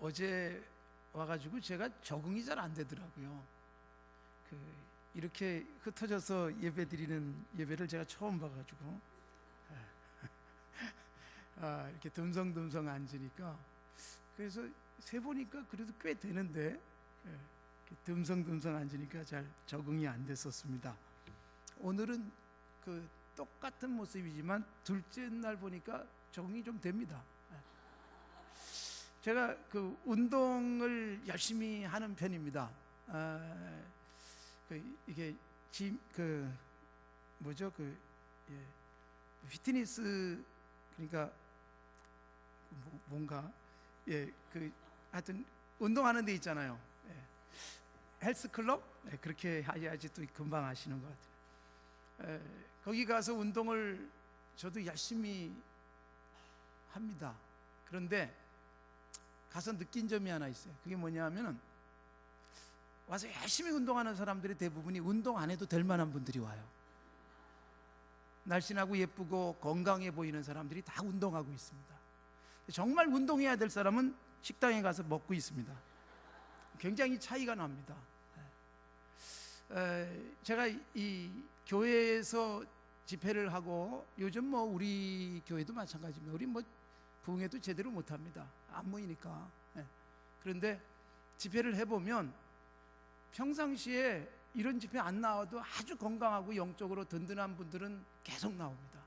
어제 와가지고 제가 적응이 잘 안 되더라고요. 이렇게 흩어져서 예배드리는 예배를 제가 처음 봐가지고 이렇게 듬성듬성 앉으니까, 그래서 세 보니까 그래도 꽤 되는데 이렇게 듬성듬성 앉으니까 잘 적응이 안 됐었습니다. 오늘은 똑같은 모습이지만 둘째 날 보니까 적응이 좀 됩니다. 제가 운동을 열심히 하는 편입니다. 이게 뭐죠? 피트니스, 그러니까 뭔가 하여튼 운동하는 데 있잖아요. 헬스클럽? 그렇게 해야지 또 금방 아시는 것 같아요. 거기 가서 운동을 저도 열심히 합니다. 그런데 가서 느낀 점이 하나 있어요. 그게 뭐냐면은, 와서 열심히 운동하는 사람들이 대부분이 운동 안 해도 될 만한 분들이 와요. 날씬하고 예쁘고 건강해 보이는 사람들이 다 운동하고 있습니다. 정말 운동해야 될 사람은 식당에 가서 먹고 있습니다. 굉장히 차이가 납니다. 제가 이 교회에서 집회를 하고, 요즘 우리 교회도 마찬가지입니다. 우리 부흥회도 제대로 못합니다. 안 모이니까. 그런데 집회를 해보면 평상시에 이런 집회 안 나와도 아주 건강하고 영적으로 든든한 분들은 계속 나옵니다.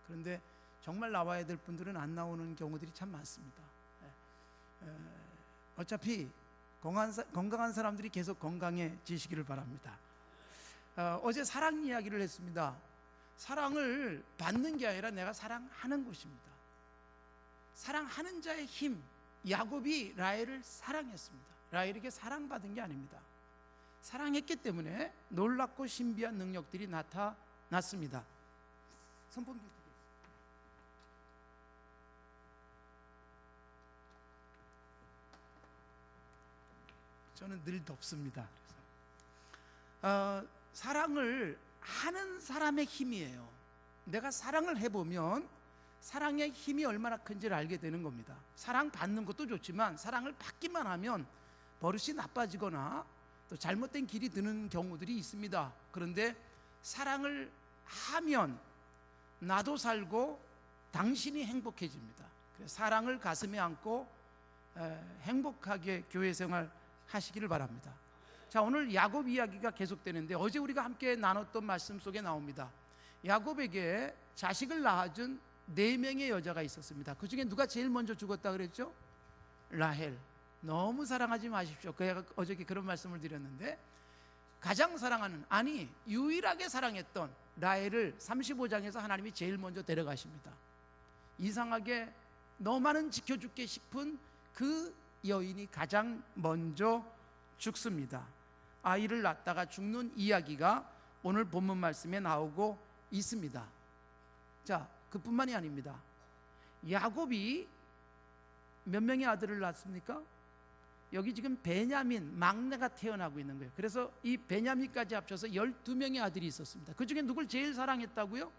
그런데 정말 나와야 될 분들은 안 나오는 경우들이 참 많습니다. 어차피 건강한 사람들이 계속 건강해지시기를 바랍니다. 어제 사랑 이야기를 했습니다. 사랑을 받는 게 아니라 내가 사랑하는 것입니다. 사랑하는 자의 힘, 야곱이 라헬을 사랑했습니다. 라헬에게 사랑받은 게 아닙니다. 사랑했기 때문에 놀랍고 신비한 능력들이 나타났습니다. 선풍기 저는 늘 덥습니다. 그래서 사랑을 하는 사람의 힘이에요. 내가 사랑을 해보면 사랑의 힘이 얼마나 큰지를 알게 되는 겁니다. 사랑 받는 것도 좋지만 사랑을 받기만 하면 버릇이 나빠지거나 또 잘못된 길이 드는 경우들이 있습니다. 그런데 사랑을 하면 나도 살고 당신이 행복해집니다. 그래서 사랑을 가슴에 안고 행복하게 교회 생활 하시기를 바랍니다. 자, 오늘 야곱 이야기가 계속되는데, 어제 우리가 함께 나눴던 말씀 속에 나옵니다. 야곱에게 자식을 낳아준 4명의 여자가 있었습니다. 그 중에 누가 제일 먼저 죽었다 그랬죠? 라헬. 너무 사랑하지 마십시오. 어저께 그런 말씀을 드렸는데, 가장 사랑하는, 아니 유일하게 사랑했던 라헬을 35장에서 하나님이 제일 먼저 데려가십니다. 이상하게 너만은 지켜줄게 싶은 그 여인이 가장 먼저 죽습니다. 아이를 낳다가 죽는 이야기가 오늘 본문 말씀에 나오고 있습니다. 자, 그뿐만이 아닙니다. 야곱이 몇 명의 아들을 낳습니까? 여기 지금 베냐민 막내가 태어나고 있는 거예요. 그래서 이 베냐민까지 합쳐서 12명의 아들이 있었습니다. 그 중에 누굴 제일 사랑했다고요?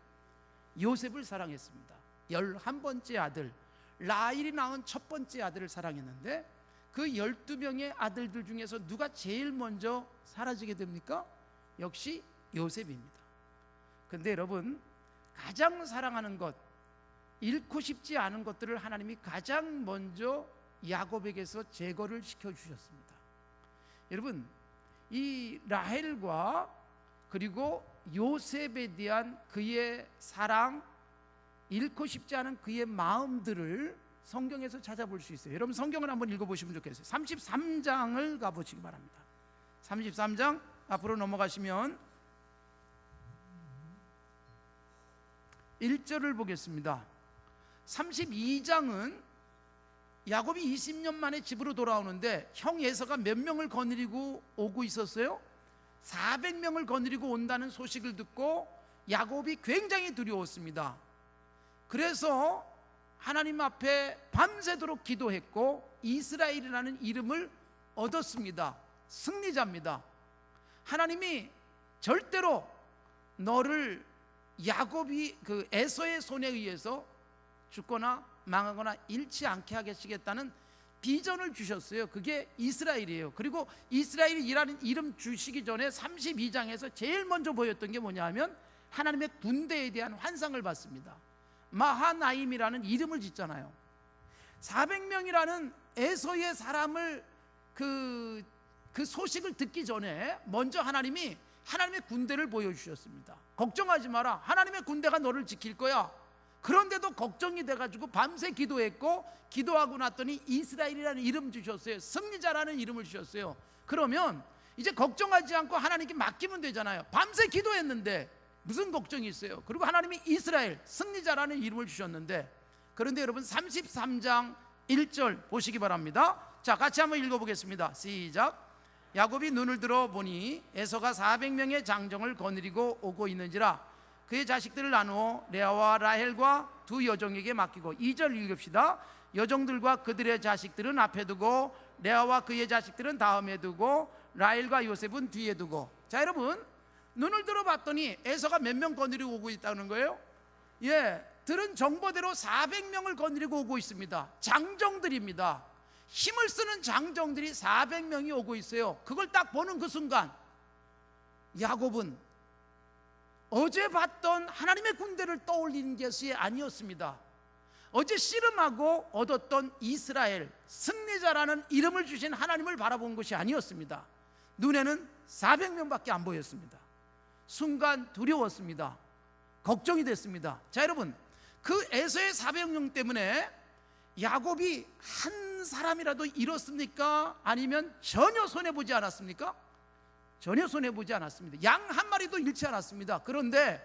요셉을 사랑했습니다. 11번째 아들, 라헬이 낳은 첫 번째 아들을 사랑했는데, 그 12명의 아들들 중에서 누가 제일 먼저 사라지게 됩니까? 역시 요셉입니다. 그런데 여러분, 가장 사랑하는 것, 잃고 싶지 않은 것들을 하나님이 가장 먼저 야곱에게서 제거를 시켜주셨습니다. 여러분, 이 라헬과 그리고 요셉에 대한 그의 사랑, 잃고 싶지 않은 그의 마음들을 성경에서 찾아볼 수 있어요. 여러분, 성경을 한번 읽어보시면 좋겠어요. 33장을 가보시기 바랍니다. 33장 앞으로 넘어가시면 1절을 보겠습니다. 32장은 야곱이 20년 만에 집으로 돌아오는데, 형 에서가 몇 명을 거느리고 오고 있었어요? 400명을 거느리고 온다는 소식을 듣고 야곱이 굉장히 두려웠습니다. 그래서 하나님 앞에 밤새도록 기도했고 이스라엘이라는 이름을 얻었습니다. 승리자입니다. 하나님이 절대로 너를 야곱이 에서의 손에 의해서 죽거나 망하거나 잃지 않게 하시겠다는 비전을 주셨어요. 그게 이스라엘이에요. 그리고 이스라엘이라는 이름 주시기 전에 32장에서 제일 먼저 보였던 게 뭐냐 하면 하나님의 군대에 대한 환상을 봤습니다. 마하나임이라는 이름을 짓잖아요. 400명이라는 에서의 사람을 그 소식을 듣기 전에 먼저 하나님이 하나님의 군대를 보여주셨습니다. 걱정하지 마라. 하나님의 군대가 너를 지킬 거야. 그런데도 걱정이 돼가지고 밤새 기도했고, 기도하고 났더니 이스라엘이라는 이름 주셨어요. 승리자라는 이름을 주셨어요. 그러면 이제 걱정하지 않고 하나님께 맡기면 되잖아요. 밤새 기도했는데 무슨 걱정이 있어요? 그리고 하나님이 이스라엘 승리자라는 이름을 주셨는데, 그런데 여러분 33장 1절 보시기 바랍니다. 자, 같이 한번 읽어보겠습니다. 시작. 야곱이 눈을 들어 보니 에서가 400명의 장정을 거느리고 오고 있는지라 그의 자식들을 나누어 레아와 라헬과 두 여종에게 맡기고, 2절 읽읍시다. 여종들과 그들의 자식들은 앞에 두고 레아와 그의 자식들은 다음에 두고 라헬과 요셉은 뒤에 두고. 자, 여러분 눈을 들어 봤더니 에서가 몇 명 거느리고 오고 있다는 거예요? 예, 들은 정보대로 400명을 거느리고 오고 있습니다. 장정들입니다. 힘을 쓰는 장정들이 400명이 오고 있어요. 그걸 딱 보는 그 순간 야곱은 어제 봤던 하나님의 군대를 떠올리는 것이 아니었습니다. 어제 씨름하고 얻었던 이스라엘 승리자라는 이름을 주신 하나님을 바라본 것이 아니었습니다. 눈에는 400명밖에 안 보였습니다. 순간 두려웠습니다. 걱정이 됐습니다. 자, 여러분 그 에서의 400명 때문에 야곱이 한 사람이라도 잃었습니까? 아니면 전혀 손해보지 않았습니까? 전혀 손해보지 않았습니다. 양 한 마리도 잃지 않았습니다. 그런데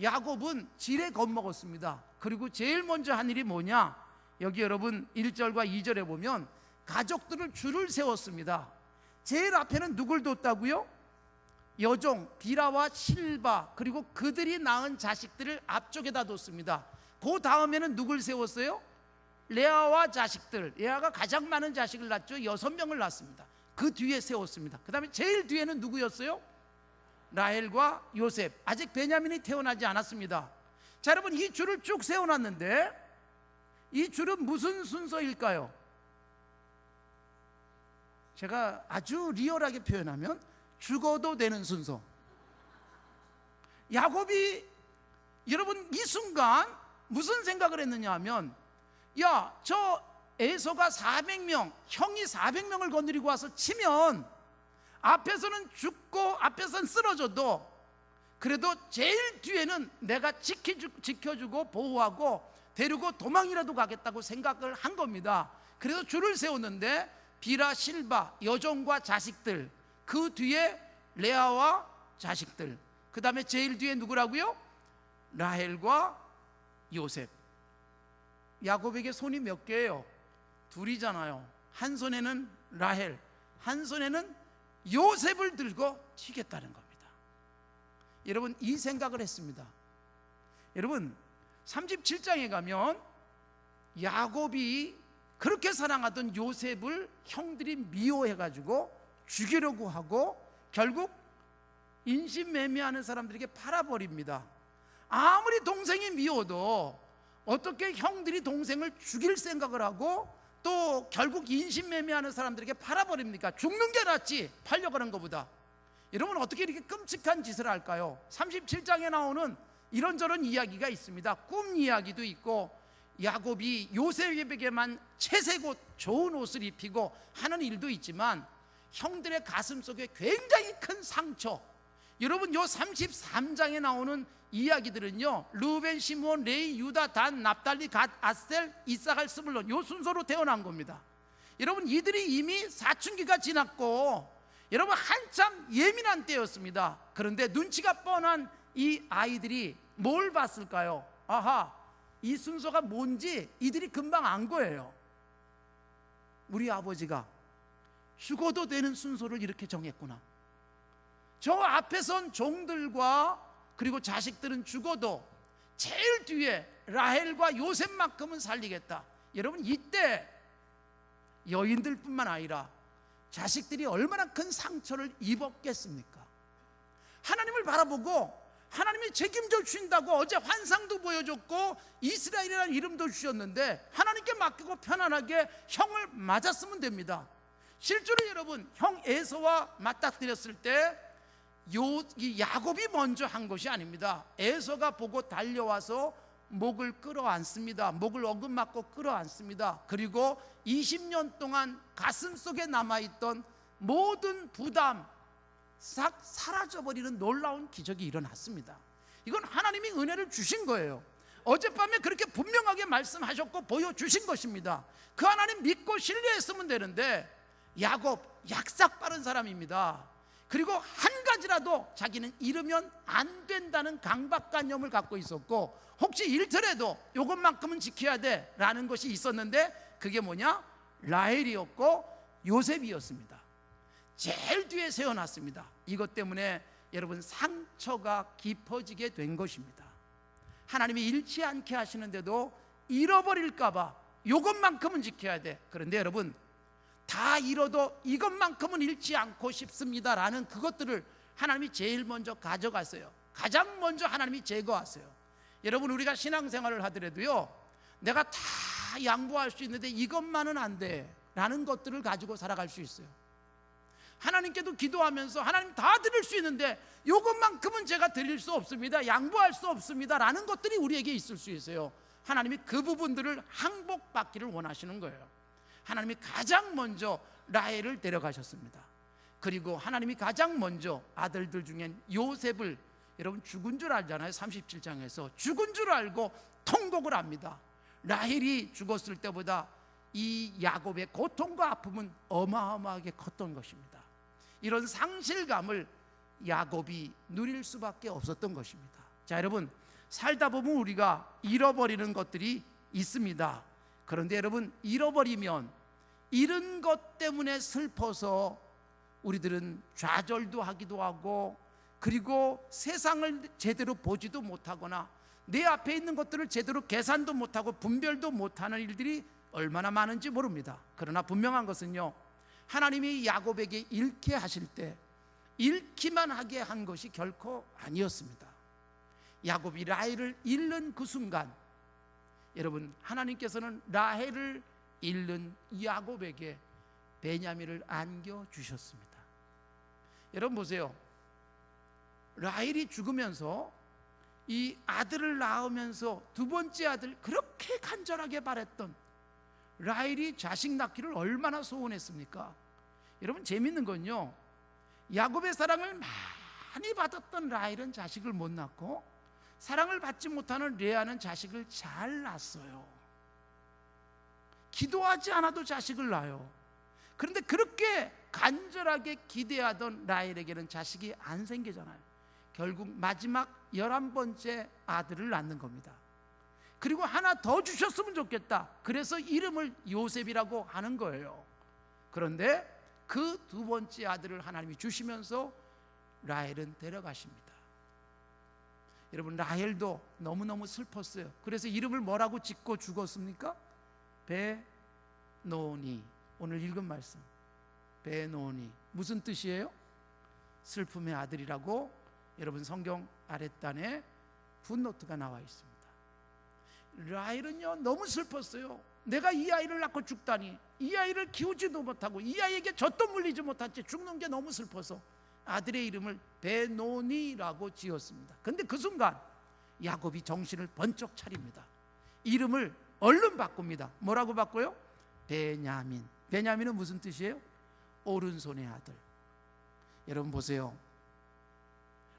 야곱은 지레 겁먹었습니다. 그리고 제일 먼저 한 일이 뭐냐? 여기 여러분 1절과 2절에 보면 가족들을 줄을 세웠습니다. 제일 앞에는 누굴 뒀다고요? 여종 비라와 실바, 그리고 그들이 낳은 자식들을 앞쪽에다 뒀습니다. 그 다음에는 누굴 세웠어요? 레아와 자식들. 레아가 가장 많은 자식을 낳죠. 6명을 낳습니다. 그 뒤에 세웠습니다. 그 다음에 제일 뒤에는 누구였어요? 라헬과 요셉. 아직 베냐민이 태어나지 않았습니다. 자, 여러분 이 줄을 쭉 세워놨는데 이 줄은 무슨 순서일까요? 제가 아주 리얼하게 표현하면 죽어도 되는 순서. 야곱이 여러분 이 순간 무슨 생각을 했느냐 하면, 야, 저 에서가 400명, 형이 400명을 거느리고 와서 치면 앞에서는 죽고 앞에서는 쓰러져도 그래도 제일 뒤에는 내가 지켜주고 보호하고 데리고 도망이라도 가겠다고 생각을 한 겁니다. 그래서 줄을 세웠는데 비라, 실바, 여종과 자식들, 그 뒤에 레아와 자식들, 그 다음에 제일 뒤에 누구라고요? 라헬과 요셉. 야곱에게 손이 몇 개예요? 둘이잖아요. 한 손에는 라헬, 한 손에는 요셉을 들고 튀겠다는 겁니다. 여러분 이 생각을 했습니다. 여러분 37장에 가면 야곱이 그렇게 사랑하던 요셉을 형들이 미워해가지고 죽이려고 하고 결국 인신매매하는 사람들에게 팔아버립니다. 아무리 동생이 미워도 어떻게 형들이 동생을 죽일 생각을 하고 또 결국 인신매매하는 사람들에게 팔아버립니까? 죽는 게 낫지 팔려가는 것보다. 여러분 어떻게 이렇게 끔찍한 짓을 할까요? 37장에 나오는 이런저런 이야기가 있습니다. 꿈 이야기도 있고 야곱이 요셉에게만 채색옷 좋은 옷을 입히고 하는 일도 있지만 형들의 가슴 속에 굉장히 큰 상처. 여러분 요 33장에 나오는 이야기들은요 르우벤, 시므온, 레위, 유다, 단, 납달리, 갓, 아셀, 이사갈, 스불론 요 순서로 태어난 겁니다. 여러분 이들이 이미 사춘기가 지났고 여러분 한참 예민한 때였습니다. 그런데 눈치가 뻔한 이 아이들이 뭘 봤을까요? 아하, 이 순서가 뭔지 이들이 금방 안 거예요. 우리 아버지가 죽어도 되는 순서를 이렇게 정했구나. 저 앞에 선 종들과 그리고 자식들은 죽어도 제일 뒤에 라헬과 요셉만큼은 살리겠다. 여러분 이때 여인들뿐만 아니라 자식들이 얼마나 큰 상처를 입었겠습니까? 하나님을 바라보고 하나님이 책임져 주신다고 어제 환상도 보여줬고 이스라엘이라는 이름도 주셨는데 하나님께 맡기고 편안하게 형을 맞았으면 됩니다. 실제로 여러분, 형 에서와 맞닥뜨렸을 때 이 야곱이 먼저 한 것이 아닙니다. 에서가 보고 달려와서 목을 끌어안습니다. 목을 어긋맞고 끌어안습니다. 그리고 20년 동안 가슴 속에 남아있던 모든 부담 싹 사라져버리는 놀라운 기적이 일어났습니다. 이건 하나님이 은혜를 주신 거예요. 어젯밤에 그렇게 분명하게 말씀하셨고 보여주신 것입니다. 그 하나님 믿고 신뢰했으면 되는데 야곱 약삭 빠른 사람입니다. 그리고 한 가지라도 자기는 잃으면 안 된다는 강박관념을 갖고 있었고, 혹시 잃더라도 이것만큼은 지켜야 돼 라는 것이 있었는데, 그게 뭐냐? 라헬이었고 요셉이었습니다. 제일 뒤에 세워놨습니다. 이것 때문에 여러분 상처가 깊어지게 된 것입니다. 하나님이 잃지 않게 하시는데도 잃어버릴까봐 이것만큼은 지켜야 돼. 그런데 여러분, 다 잃어도 이것만큼은 잃지 않고 싶습니다라는 그것들을 하나님이 제일 먼저 가져갔어요. 가장 먼저 하나님이 제거하세요. 여러분, 우리가 신앙생활을 하더라도요, 내가 다 양보할 수 있는데 이것만은 안 돼 라는 것들을 가지고 살아갈 수 있어요. 하나님께도 기도하면서 하나님 다 드릴 수 있는데 이것만큼은 제가 드릴 수 없습니다, 양보할 수 없습니다 라는 것들이 우리에게 있을 수 있어요. 하나님이 그 부분들을 항복받기를 원하시는 거예요. 하나님이 가장 먼저 라헬을 데려가셨습니다. 그리고 하나님이 가장 먼저 아들들 중엔 요셉을, 여러분 죽은 줄 알잖아요. 37장에서 죽은 줄 알고 통곡을 합니다. 라헬이 죽었을 때보다 이 야곱의 고통과 아픔은 어마어마하게 컸던 것입니다. 이런 상실감을 야곱이 누릴 수밖에 없었던 것입니다. 자, 여러분, 살다 보면 우리가 잃어버리는 것들이 있습니다. 그런데 여러분, 잃어버리면 잃은 것 때문에 슬퍼서 우리들은 좌절도 하기도 하고, 그리고 세상을 제대로 보지도 못하거나 내 앞에 있는 것들을 제대로 계산도 못하고 분별도 못하는 일들이 얼마나 많은지 모릅니다. 그러나 분명한 것은요, 하나님이 야곱에게 잃게 하실 때 잃기만 하게 한 것이 결코 아니었습니다. 야곱이 라헬을 잃는 그 순간, 여러분, 하나님께서는 라헬을 잃는 야곱에게 베냐민을 안겨주셨습니다. 여러분 보세요. 라헬이 죽으면서 이 아들을 낳으면서 두 번째 아들, 그렇게 간절하게 바랬던 라헬이 자식 낳기를 얼마나 소원했습니까? 여러분, 재밌는 건요, 야곱의 사랑을 많이 받았던 라헬은 자식을 못 낳고 사랑을 받지 못하는 레아는 자식을 잘 낳았어요. 기도하지 않아도 자식을 낳아요. 그런데 그렇게 간절하게 기대하던 라헬에게는 자식이 안 생기잖아요. 결국 마지막 11번째 아들을 낳는 겁니다. 그리고 하나 더 주셨으면 좋겠다. 그래서 이름을 요셉이라고 하는 거예요. 그런데 그 두 번째 아들을 하나님이 주시면서 라헬은 데려가십니다. 여러분, 라헬도 너무너무 슬펐어요. 그래서 이름을 뭐라고 짓고 죽었습니까? 베노니. 오늘 읽은 말씀, 베노니 무슨 뜻이에요? 슬픔의 아들이라고 여러분 성경 아랫단에 풋노트가 나와 있습니다. 라헬은요 너무 슬펐어요. 내가 이 아이를 낳고 죽다니, 이 아이를 키우지도 못하고 이 아이에게 젖도 물리지 못한 채 죽는 게 너무 슬퍼서 아들의 이름을 베노니라고 지었습니다. 그런데 그 순간 야곱이 정신을 번쩍 차립니다. 이름을 얼른 바꿉니다. 뭐라고 바꿔요? 베냐민. 베냐민은 무슨 뜻이에요? 오른손의 아들. 여러분 보세요.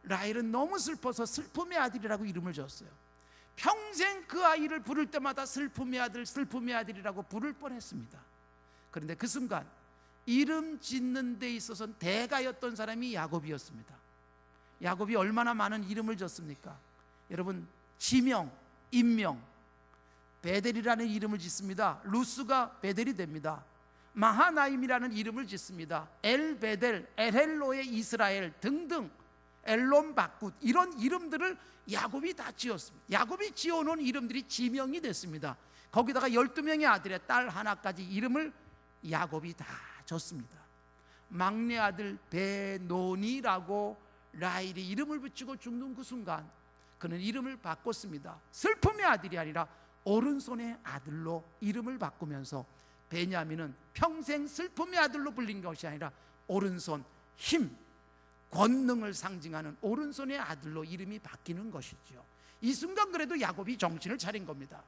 라헬은 너무 슬퍼서 슬픔의 아들이라고 이름을 줬어요. 평생 그 아이를 부를 때마다 슬픔의 아들, 슬픔의 아들이라고 부를 뻔했습니다. 그런데 그 순간 이름 짓는 데 있어서는 대가였던 사람이 야곱이었습니다. 야곱이 얼마나 많은 이름을 줬습니까? 여러분, 지명, 인명, 베델이라는 이름을 짓습니다. 루스가 베델이 됩니다. 마하나임이라는 이름을 짓습니다. 엘베델, 엘헬로의 이스라엘 등등, 엘론 바굿, 이런 이름들을 야곱이 다 지었습니다. 야곱이 지어놓은 이름들이 지명이 됐습니다. 거기다가 12명의 아들의 딸 하나까지 이름을 야곱이 다 줬습니다. 막내 아들 베노니라고 라헬이 이름을 붙이고 죽는 그 순간 그는 이름을 바꿨습니다. 슬픔의 아들이 아니라 오른손의 아들로 이름을 바꾸면서 베냐민은 평생 슬픔의 아들로 불린 것이 아니라 오른손 힘, 권능을 상징하는 오른손의 아들로 이름이 바뀌는 것이죠. 이 순간 그래도 야곱이 정신을 차린 겁니다.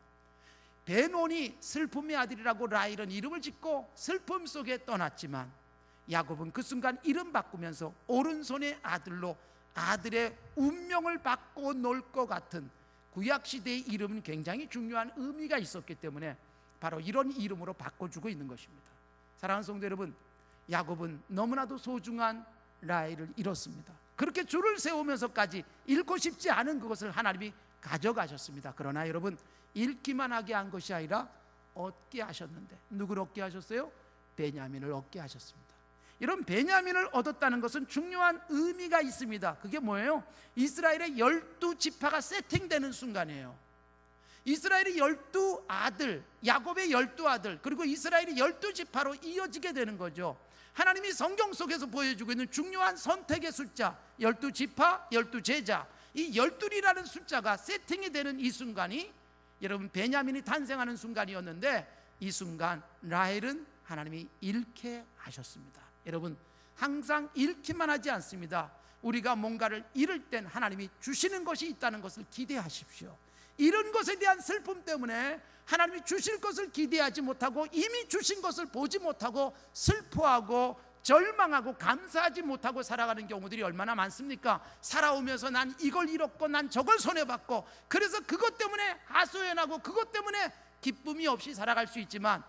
베논이 슬픔의 아들이라고 라헬은 이름을 짓고 슬픔 속에 떠났지만 야곱은 그 순간 이름 바꾸면서 오른손의 아들로 아들의 운명을 바꿔 놓을 것 같은 구약시대의 이름은 굉장히 중요한 의미가 있었기 때문에 바로 이런 이름으로 바꿔주고 있는 것입니다. 사랑하는 성도 여러분, 야곱은 너무나도 소중한 라헬을 잃었습니다. 그렇게 줄을 세우면서까지 잃고 싶지 않은 그것을 하나님이 가져가셨습니다. 그러나 여러분, 잃기만 하게 한 것이 아니라 얻게 하셨는데, 누구를 얻게 하셨어요? 베냐민을 얻게 하셨습니다. 이런 베냐민을 얻었다는 것은 중요한 의미가 있습니다. 그게 뭐예요? 이스라엘의 12지파가 세팅되는 순간이에요. 이스라엘의 12아들, 야곱의 12아들, 그리고 이스라엘이 12지파로 이어지게 되는 거죠. 하나님이 성경 속에서 보여주고 있는 중요한 선택의 숫자, 12지파, 12제자, 이 12이라는 숫자가 세팅이 되는 이 순간이 여러분 베냐민이 탄생하는 순간이었는데, 이 순간 라헬은 하나님이 잃게 하셨습니다. 여러분, 항상 잃기만 하지 않습니다. 우리가 뭔가를 잃을 땐 하나님이 주시는 것이 있다는 것을 기대하십시오. 잃은 것에 대한 슬픔 때문에 하나님이 주실 것을 기대하지 못하고 이미 주신 것을 보지 못하고 슬퍼하고 절망하고 감사하지 못하고 살아가는 경우들이 얼마나 많습니까? 살아오면서 난 이걸 잃었고 난 저걸 손해봤고, 그래서 그것 때문에 하소연하고 그것 때문에 기쁨이 없이 살아갈 수 있지만,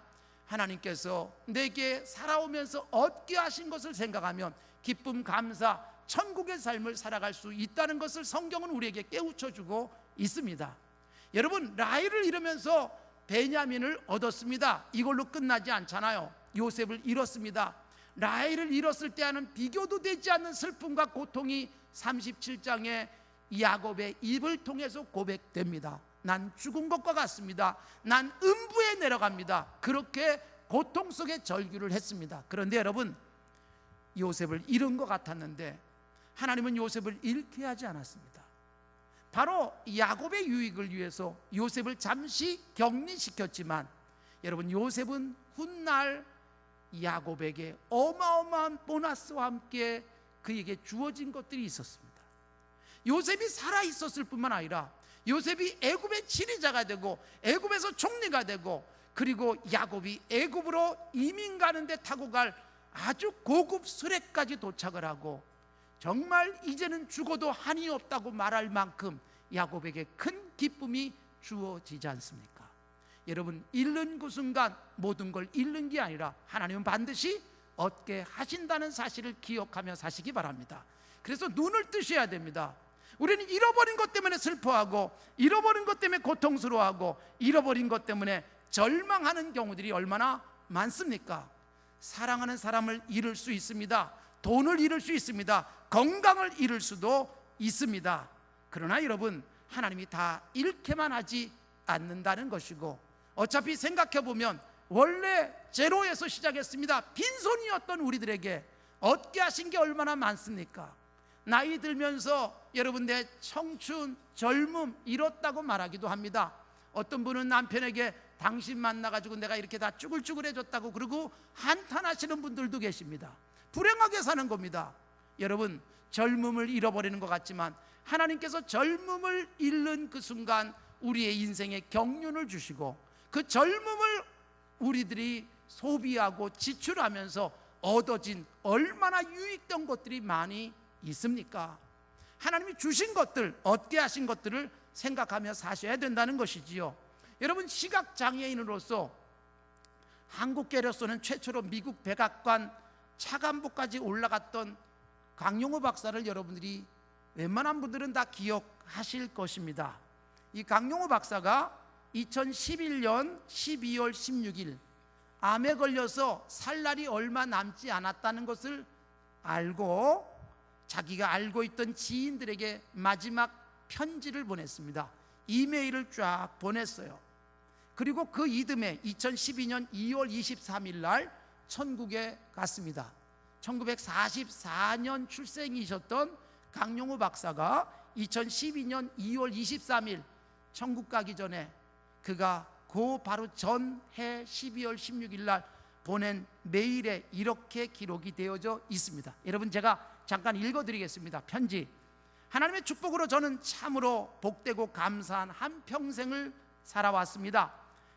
하나님께서 내게 살아오면서 얻게 하신 것을 생각하면 기쁨, 감사, 천국의 삶을 살아갈 수 있다는 것을 성경은 우리에게 깨우쳐주고 있습니다. 여러분, 라헬을 잃으면서 베냐민을 얻었습니다. 이걸로 끝나지 않잖아요. 요셉을 잃었습니다. 라헬을 잃었을 때와는 비교도 되지 않는 슬픔과 고통이 37장에 야곱의 입을 통해서 고백됩니다. 난 죽은 것과 같습니다. 난 음부에 내려갑니다. 그렇게 고통 속에 절규를 했습니다. 그런데 여러분, 요셉을 잃은 것 같았는데 하나님은 요셉을 잃게 하지 않았습니다. 바로 야곱의 유익을 위해서 요셉을 잠시 격리시켰지만, 여러분, 요셉은 훗날 야곱에게 어마어마한 보너스와 함께 그에게 주어진 것들이 있었습니다. 요셉이 살아 있었을 뿐만 아니라 요셉이 애굽의 지리자가 되고 애굽에서 총리가 되고, 그리고 야곱이 애굽으로 이민 가는데 타고 갈 아주 고급 수레까지 도착을 하고, 정말 이제는 죽어도 한이 없다고 말할 만큼 야곱에게 큰 기쁨이 주어지지 않습니까? 여러분, 잃는 그 순간 모든 걸 잃는 게 아니라 하나님은 반드시 얻게 하신다는 사실을 기억하며 사시기 바랍니다. 그래서 눈을 뜨셔야 됩니다. 우리는 잃어버린 것 때문에 슬퍼하고, 잃어버린 것 때문에 고통스러워하고, 잃어버린 것 때문에 절망하는 경우들이 얼마나 많습니까? 사랑하는 사람을 잃을 수 있습니다. 돈을 잃을 수 있습니다. 건강을 잃을 수도 있습니다. 그러나 여러분, 하나님이 다 잃게만 하지 않는다는 것이고, 어차피 생각해보면 원래 제로에서 시작했습니다. 빈손이었던 우리들에게 얻게 하신 게 얼마나 많습니까? 나이 들면서 여러분, 내 청춘, 젊음 잃었다고 말하기도 합니다. 어떤 분은 남편에게 당신 만나가지고 내가 이렇게 다 쭈글쭈글해졌다고 그러고 한탄하시는 분들도 계십니다. 불행하게 사는 겁니다. 여러분, 젊음을 잃어버리는 것 같지만 하나님께서 젊음을 잃는 그 순간 우리의 인생에 경륜을 주시고, 그 젊음을 우리들이 소비하고 지출하면서 얻어진 얼마나 유익된 것들이 많이 있습니까? 하나님이 주신 것들, 얻게 하신 것들을 생각하며 사셔야 된다는 것이지요. 여러분, 시각장애인으로서 한국계로서는 최초로 미국 백악관 차관보까지 올라갔던 강용호 박사를 여러분들이 웬만한 분들은 다 기억하실 것입니다. 이 강용호 박사가 2011년 12월 16일 암에 걸려서 살 날이 얼마 남지 않았다는 것을 알고 자기가 알고 있던 지인들에게 마지막 편지를 보냈습니다. 이메일을 쫙 보냈어요. 그리고 그 이듬해 2012년 2월 23일 날 천국에 갔습니다. 1944년 출생이셨던 강용우 박사가 2012년 2월 23일 천국 가기 전에 그가 그 바로 전해 12월 16일 날 보낸 메일에 이렇게 기록이 되어져 있습니다. 여러분, 제가 잠깐 읽어드리겠습니다. 편지. 하나님의 축복으로 저는 참으로 복되고 감사한 한평생을 살아왔습니다.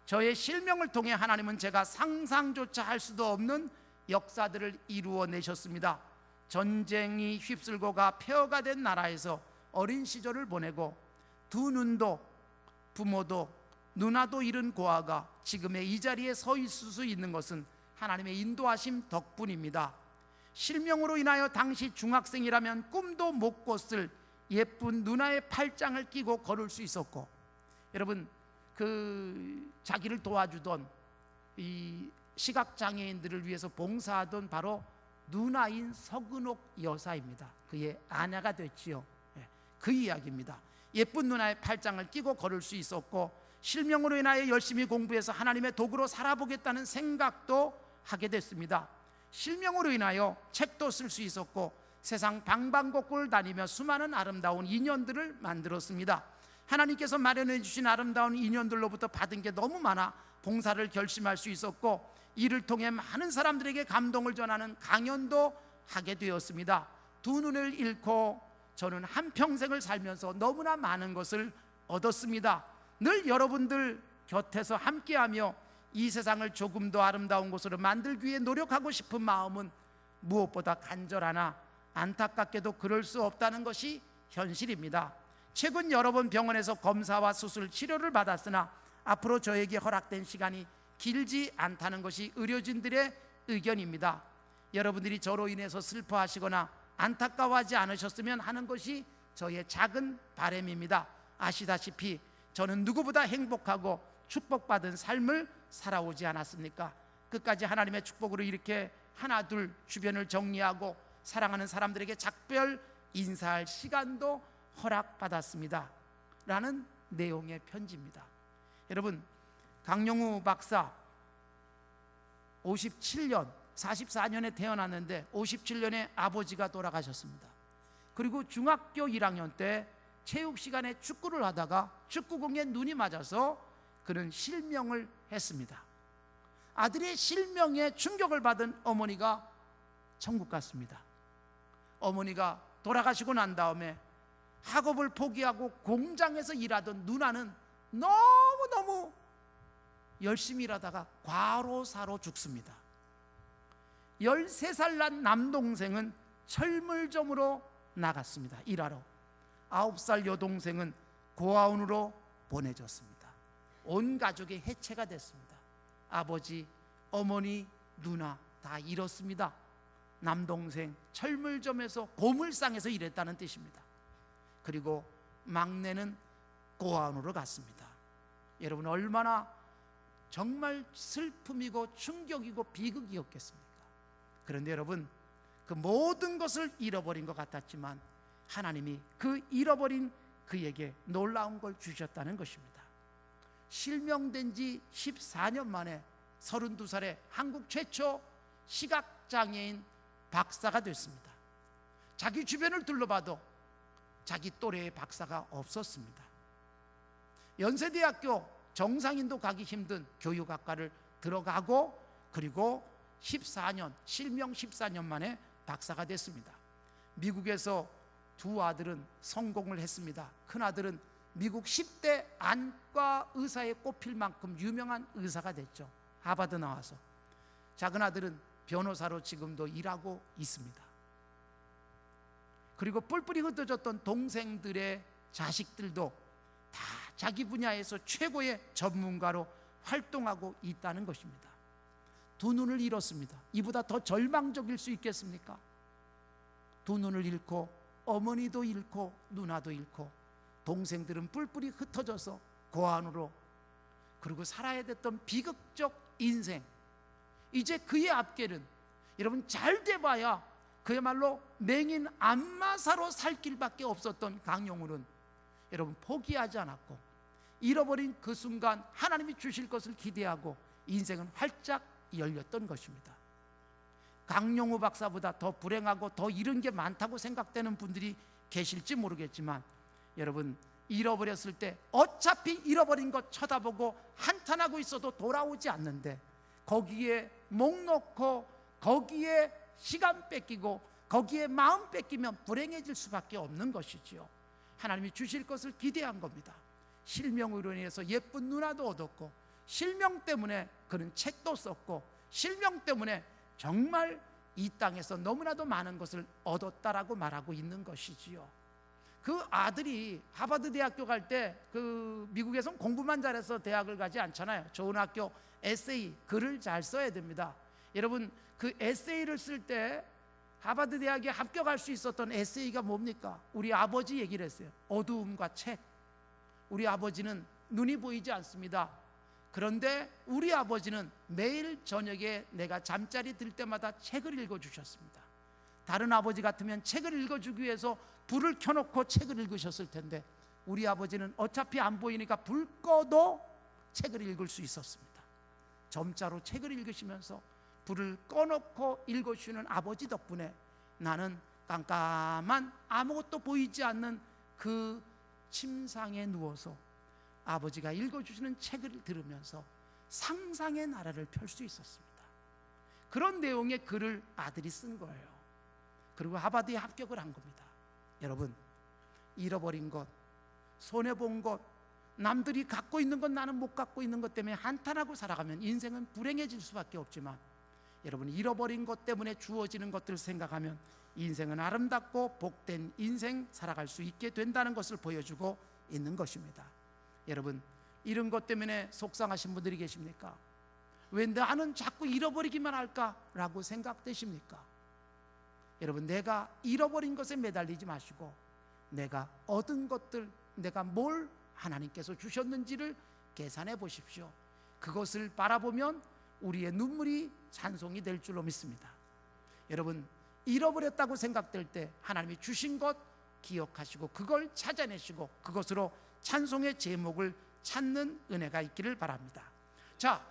저의 실명을 통해 하나님은 제가 상상조차 할 수도 없는 역사들을 이루어내셨습니다. 전쟁이 휩쓸고 가 폐허가 된 나라에서 어린 시절을 보내고 두 눈도 부모도 누나도 잃은 고아가 지금의 이 자리에 서 있을 수 있는 것은 하나님의 인도하심 덕분입니다. 실명으로 인하여 당시 중학생이라면 꿈도 못 꿨을 예쁜 누나의 팔짱을 끼고 걸을 수 있었고, 여러분, 그 자기를 도와주던 이 시각장애인들을 위해서 봉사하던 바로 누나인 서근옥 여사입니다. 그의 아내가 됐지요. 그 이야기입니다. 예쁜 누나의 팔짱을 끼고 걸을 수 있었고, 실명으로 인하여 열심히 공부해서 하나님의 도구로 살아보겠다는 생각도 하게 됐습니다. 실명으로 인하여 책도 쓸 수 있었고, 세상 방방곡곡을 다니며 수많은 아름다운 인연들을 만들었습니다. 하나님께서 마련해 주신 아름다운 인연들로부터 받은 게 너무 많아 봉사를 결심할 수 있었고, 이를 통해 많은 사람들에게 감동을 전하는 강연도 하게 되었습니다. 두 눈을 잃고 저는 한평생을 살면서 너무나 많은 것을 얻었습니다. 늘 여러분들 곁에서 함께하며 이 세상을 조금 더 아름다운 곳으로 만들기 위해 노력하고 싶은 마음은 무엇보다 간절하나 안타깝게도 그럴 수 없다는 것이 현실입니다. 최근 여러 번 병원에서 검사와 수술, 치료를 받았으나 앞으로 저에게 허락된 시간이 길지 않다는 것이 의료진들의 의견입니다. 여러분들이 저로 인해서 슬퍼하시거나 안타까워하지 않으셨으면 하는 것이 저의 작은 바람입니다. 아시다시피 저는 누구보다 행복하고 축복받은 삶을 살아오지 않았습니까? 끝까지 하나님의 축복으로 이렇게 하나 둘 주변을 정리하고 사랑하는 사람들에게 작별 인사할 시간도 허락받았습니다 라는 내용의 편지입니다. 여러분, 강용우 박사 57년 44년에 태어났는데 57년에 아버지가 돌아가셨습니다. 그리고 중학교 1학년 때 체육 시간에 축구를 하다가 축구공에 눈이 맞아서 그는 실명을 했습니다. 아들의 실명에 충격을 받은 어머니가 천국 갔습니다. 어머니가 돌아가시고 난 다음에 학업을 포기하고 공장에서 일하던 누나는 너무너무 열심히 일하다가 과로사로 죽습니다. 13살 난 남동생은 철물점으로 나갔습니다. 일하러. 9살 여동생은 고아원으로 보내졌습니다. 온 가족의 해체가 됐습니다. 아버지, 어머니, 누나 다 잃었습니다. 남동생 철물점에서 고물상에서 일했다는 뜻입니다. 그리고 막내는 고아원으로 갔습니다. 여러분, 얼마나 정말 슬픔이고 충격이고 비극이었겠습니까? 그런데 여러분, 그 모든 것을 잃어버린 것 같았지만 하나님이 그 잃어버린 그에게 놀라운 걸 주셨다는 것입니다. 실명된 지 14년 만에 32살에 한국 최초 시각장애인 박사가 됐습니다. 자기 주변을 둘러봐도 자기 또래의 박사가 없었습니다. 연세대학교 정상인도 가기 힘든 교육학과를 들어가고 그리고 14년, 실명 14년 만에 박사가 됐습니다. 미국에서 두 아들은 성공을 했습니다. 큰 아들은 미국 10대 안과 의사에 꼽힐 만큼 유명한 의사가 됐죠. 하버드 나와서. 작은 아들은 변호사로 지금도 일하고 있습니다. 그리고 뿔뿔이 흩어졌던 동생들의 자식들도 다 자기 분야에서 최고의 전문가로 활동하고 있다는 것입니다. 두 눈을 잃었습니다. 이보다 더 절망적일 수 있겠습니까? 두 눈을 잃고 어머니도 잃고 누나도 잃고 동생들은 뿔뿔이 흩어져서 고아원으로, 그리고 살아야 됐던 비극적 인생, 이제 그의 앞길은 여러분 잘 돼봐야 그야말로 맹인 안마사로 살 길밖에 없었던 강용우는 여러분 포기하지 않았고 잃어버린 그 순간 하나님이 주실 것을 기대하고 인생은 활짝 열렸던 것입니다. 강용우 박사보다 더 불행하고 더 잃은 게 많다고 생각되는 분들이 계실지 모르겠지만 여러분, 잃어버렸을 때 어차피 잃어버린 것 쳐다보고 한탄하고 있어도 돌아오지 않는데 거기에 목 놓고 거기에 시간 뺏기고 거기에 마음 뺏기면 불행해질 수밖에 없는 것이지요. 하나님이 주실 것을 기대한 겁니다. 실명으로 인해서 예쁜 누나도 얻었고, 실명 때문에 그는 책도 썼고, 실명 때문에 정말 이 땅에서 너무나도 많은 것을 얻었다라고 말하고 있는 것이지요. 그 아들이 하버드 대학교 갈 때 미국에선 공부만 잘해서 대학을 가지 않잖아요. 좋은 학교 에세이, 글을 잘 써야 됩니다. 여러분, 그 에세이를 쓸 때 하버드 대학에 합격할 수 있었던 에세이가 뭡니까? 우리 아버지 얘기를 했어요. 어두움과 책. 우리 아버지는 눈이 보이지 않습니다. 그런데 우리 아버지는 매일 저녁에 내가 잠자리 들 때마다 책을 읽어주셨습니다. 다른 아버지 같으면 책을 읽어주기 위해서 불을 켜놓고 책을 읽으셨을 텐데 우리 아버지는 어차피 안 보이니까 불 꺼도 책을 읽을 수 있었습니다. 점자로 책을 읽으시면서 불을 꺼놓고 읽어주시는 아버지 덕분에 나는 깜깜한 아무것도 보이지 않는 그 침상에 누워서 아버지가 읽어주시는 책을 들으면서 상상의 나라를 펼 수 있었습니다. 그런 내용의 글을 아들이 쓴 거예요. 그리고 하버드에 합격을 한 겁니다. 여러분, 잃어버린 것, 손해본 것, 남들이 갖고 있는 것 나는 못 갖고 있는 것 때문에 한탄하고 살아가면 인생은 불행해질 수밖에 없지만, 여러분, 잃어버린 것 때문에 주어지는 것들을 생각하면 인생은 아름답고 복된 인생 살아갈 수 있게 된다는 것을 보여주고 있는 것입니다. 여러분, 이런 것 때문에 속상하신 분들이 계십니까? 왜 나는 자꾸 잃어버리기만 할까라고 생각되십니까? 여러분, 내가 잃어버린 것에 매달리지 마시고 내가 얻은 것들, 내가 뭘 하나님께서 주셨는지를 계산해 보십시오. 그것을 바라보면 우리의 눈물이 찬송이 될 줄로 믿습니다. 여러분, 잃어버렸다고 생각될 때 하나님이 주신 것 기억하시고 그걸 찾아내시고 그것으로 찬송의 제목을 찾는 은혜가 있기를 바랍니다. 자,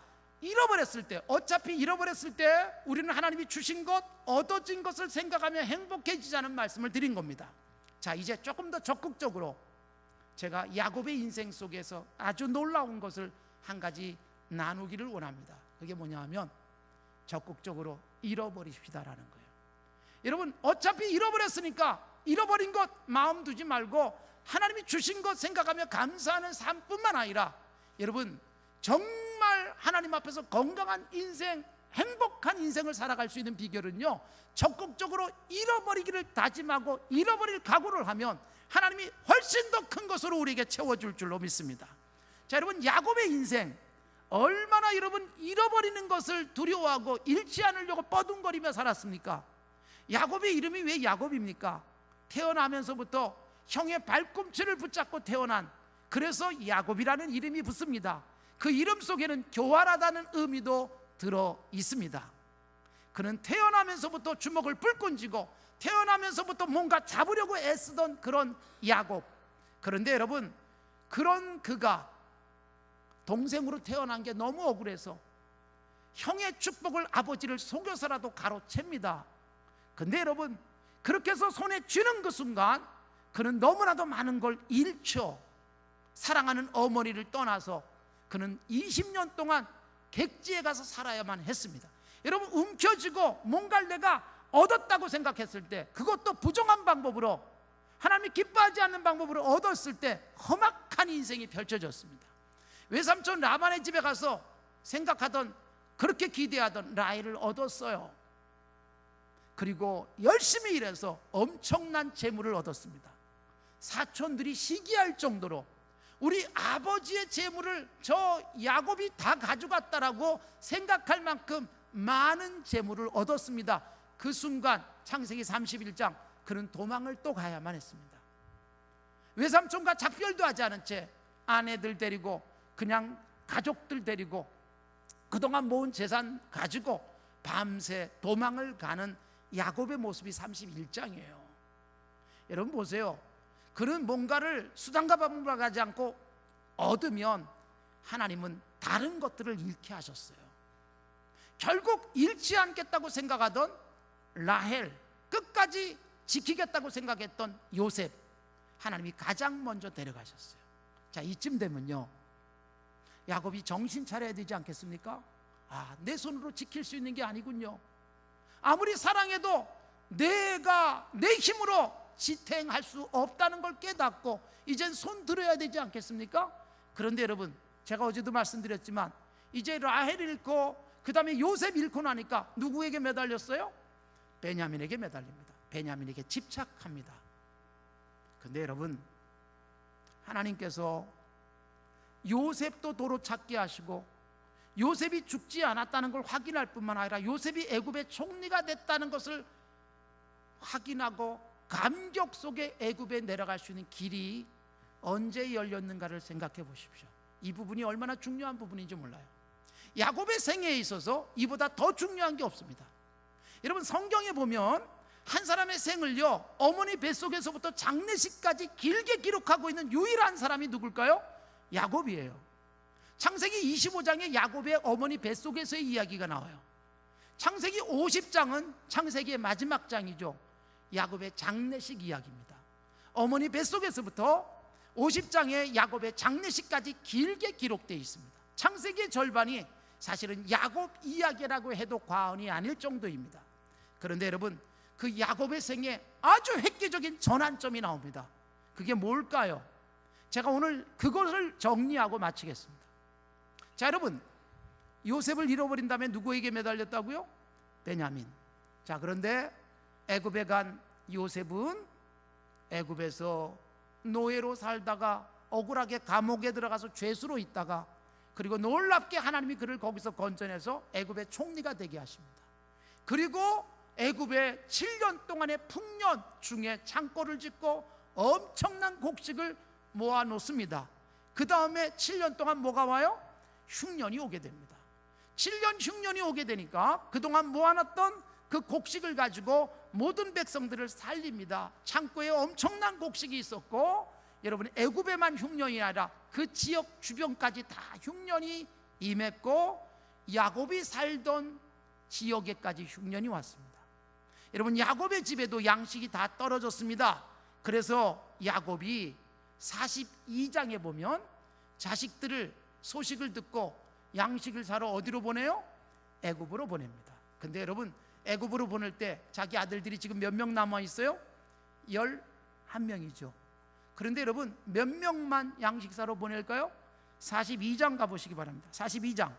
잃어버렸을 때, 어차피 잃어버렸을 때 우리는 하나님이 주신 것, 얻어진 것을 생각하며 행복해지자는 말씀을 드린 겁니다. 자, 이제 조금 더 적극적으로 제가 야곱의 인생 속에서 아주 놀라운 것을 한 가지 나누기를 원합니다. 그게 뭐냐 하면 적극적으로 잃어버리십시다라는 거예요. 여러분, 어차피 잃어버렸으니까 잃어버린 것 마음 두지 말고 하나님이 주신 것 생각하며 감사하는 삶뿐만 아니라, 여러분, 정말 하나님 앞에서 건강한 인생, 행복한 인생을 살아갈 수 있는 비결은요, 적극적으로 잃어버리기를 다짐하고 잃어버릴 각오를 하면 하나님이 훨씬 더 큰 것으로 우리에게 채워줄 줄로 믿습니다. 자, 여러분, 야곱의 인생 얼마나 여러분 잃어버리는 것을 두려워하고 잃지 않으려고 뻐둥거리며 살았습니까? 야곱의 이름이 왜 야곱입니까? 태어나면서부터 형의 발꿈치를 붙잡고 태어난, 그래서 야곱이라는 이름이 붙습니다. 그 이름 속에는 교활하다는 의미도 들어 있습니다. 그는 태어나면서부터 주먹을 불끈 쥐고 태어나면서부터 뭔가 잡으려고 애쓰던 그런 야곱. 그런데 여러분, 그런 그가 동생으로 태어난 게 너무 억울해서 형의 축복을 아버지를 속여서라도 가로챕니다. 근데 여러분, 그렇게 해서 손에 쥐는 그 순간 그는 너무나도 많은 걸 잃죠. 사랑하는 어머니를 떠나서 그는 20년 동안 객지에 가서 살아야만 했습니다. 여러분, 움켜쥐고 뭔가를 내가 얻었다고 생각했을 때, 그것도 부정한 방법으로, 하나님이 기뻐하지 않는 방법으로 얻었을 때 험악한 인생이 펼쳐졌습니다. 외삼촌 라반의 집에 가서 생각하던, 그렇게 기대하던 라헬을 얻었어요. 그리고 열심히 일해서 엄청난 재물을 얻었습니다. 사촌들이 시기할 정도로 우리 아버지의 재물을 저 야곱이 다 가져갔다라고 생각할 만큼 많은 재물을 얻었습니다. 그 순간 창세기 31장 그는 도망을 또 가야만 했습니다. 외삼촌과 작별도 하지 않은 채 아내들 데리고, 그냥 가족들 데리고 그동안 모은 재산 가지고 밤새 도망을 가는 야곱의 모습이 31장이에요. 여러분 보세요. 그는 뭔가를 수단과 방법으로 가지 않고 얻으면 하나님은 다른 것들을 잃게 하셨어요. 결국 잃지 않겠다고 생각하던 라헬, 끝까지 지키겠다고 생각했던 요셉, 하나님이 가장 먼저 데려가셨어요. 자, 이쯤 되면요, 야곱이 정신 차려야 되지 않겠습니까? 내 손으로 지킬 수 있는 게 아니군요. 아무리 사랑해도 내가 내 힘으로 지탱할 수 없다는 걸 깨닫고 이젠 손 들어야 되지 않겠습니까? 그런데 여러분, 제가 어제도 말씀드렸지만 이제 라헬 잃고 그 다음에 요셉 잃고 나니까 누구에게 매달렸어요? 베냐민에게 매달립니다. 베냐민에게 집착합니다. 근데 여러분, 하나님께서 요셉도 도로 찾게 하시고 요셉이 죽지 않았다는 걸 확인할 뿐만 아니라 요셉이 애굽의 총리가 됐다는 것을 확인하고 감격 속에 애굽에 내려갈 수 있는 길이 언제 열렸는가를 생각해 보십시오. 이 부분이 얼마나 중요한 부분인지 몰라요. 야곱의 생애에 있어서 이보다 더 중요한 게 없습니다. 여러분, 성경에 보면 한 사람의 생을요, 어머니 뱃속에서부터 장례식까지 길게 기록하고 있는 유일한 사람이 누굴까요? 야곱이에요. 창세기 25장에 야곱의 어머니 뱃속에서의 이야기가 나와요. 창세기 50장은 창세기의 마지막 장이죠. 야곱의 장례식 이야기입니다. 어머니 뱃속에서부터 50장에 야곱의 장례식까지 길게 기록되어 있습니다. 창세기의 절반이 사실은 야곱 이야기라고 해도 과언이 아닐 정도입니다. 그런데 여러분, 그 야곱의 생에 아주 획기적인 전환점이 나옵니다. 그게 뭘까요? 제가 오늘 그것을 정리하고 마치겠습니다. 자, 여러분, 요셉을 잃어버린 다음에 누구에게 매달렸다고요? 베냐민. 자, 그런데 애굽에 간 요셉은 애굽에서 노예로 살다가 억울하게 감옥에 들어가서 죄수로 있다가, 그리고 놀랍게 하나님이 그를 거기서 건져내서 애굽의 총리가 되게 하십니다. 그리고 애굽의 7년 동안의 풍년 중에 창고를 짓고 엄청난 곡식을 모아 놓습니다. 그 다음에 7년 동안 뭐가 와요? 흉년이 오게 됩니다. 7년 흉년이 오게 되니까 그동안 모아놨던 그 곡식을 가지고 모든 백성들을 살립니다. 창고에 엄청난 곡식이 있었고, 여러분, 애굽에만 흉년이 아니라 그 지역 주변까지 다 흉년이 임했고 야곱이 살던 지역에까지 흉년이 왔습니다. 여러분, 야곱의 집에도 양식이 다 떨어졌습니다. 그래서 야곱이 42장에 보면 자식들을 소식을 듣고 양식을 사러 어디로 보내요? 애굽으로 보냅니다. 근데 여러분, 애굽으로 보낼 때 자기 아들들이 지금 몇 명 남아 있어요? 11명이죠. 그런데 여러분, 몇 명만 양식 사러 보낼까요? 42장 가보시기 바랍니다. 42장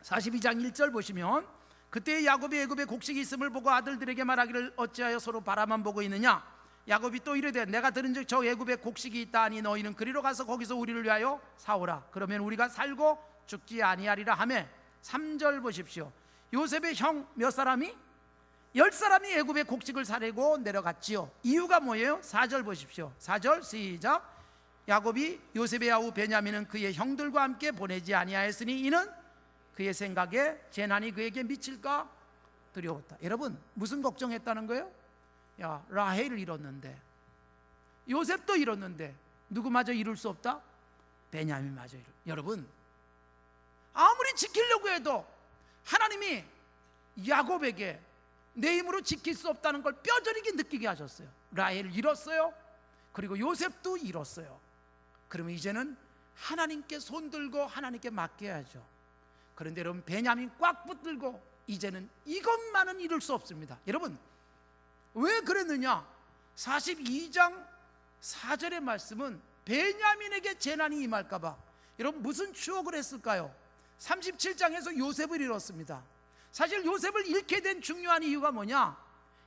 1절 보시면, 그때 야곱이 애굽에 곡식이 있음을 보고 아들들에게 말하기를 어찌하여 서로 바라만 보고 있느냐? 야곱이 또 이르되 내가 들은즉 저 애굽에 곡식이 있다 하니 너희는 그리로 가서 거기서 우리를 위하여 사오라. 그러면 우리가 살고 죽지 아니하리라 하매. 3절 보십시오. 요셉의 형 몇 사람이? 10사람이 애굽에 곡식을 사려고 내려갔지요. 이유가 뭐예요? 4절 보십시오. 4절 시작. 야곱이 요셉의 아우 베냐민은 그의 형들과 함께 보내지 아니하였으니 이는 그의 생각에 재난이 그에게 미칠까 두려웠다. 여러분, 무슨 걱정했다는 거예요? 야, 라헬을 잃었는데, 요셉도 잃었는데 누구마저 이룰 수 없다? 베냐민마저 이룰. 여러분, 아무리 지키려고 해도 하나님이 야곱에게 내 힘으로 지킬 수 없다는 걸 뼈저리게 느끼게 하셨어요. 라헬을 잃었어요. 그리고 요셉도 잃었어요. 그러면 이제는 하나님께 손들고 하나님께 맡겨야죠. 그런데 여러분, 베냐민 꽉 붙들고 이제는 이것만은 이룰 수 없습니다. 여러분, 왜 그랬느냐? 42장 4절의 말씀은 베냐민에게 재난이 임할까 봐. 여러분, 무슨 추억을 했을까요? 37장에서 요셉을 잃었습니다. 사실 요셉을 잃게 된 중요한 이유가 뭐냐?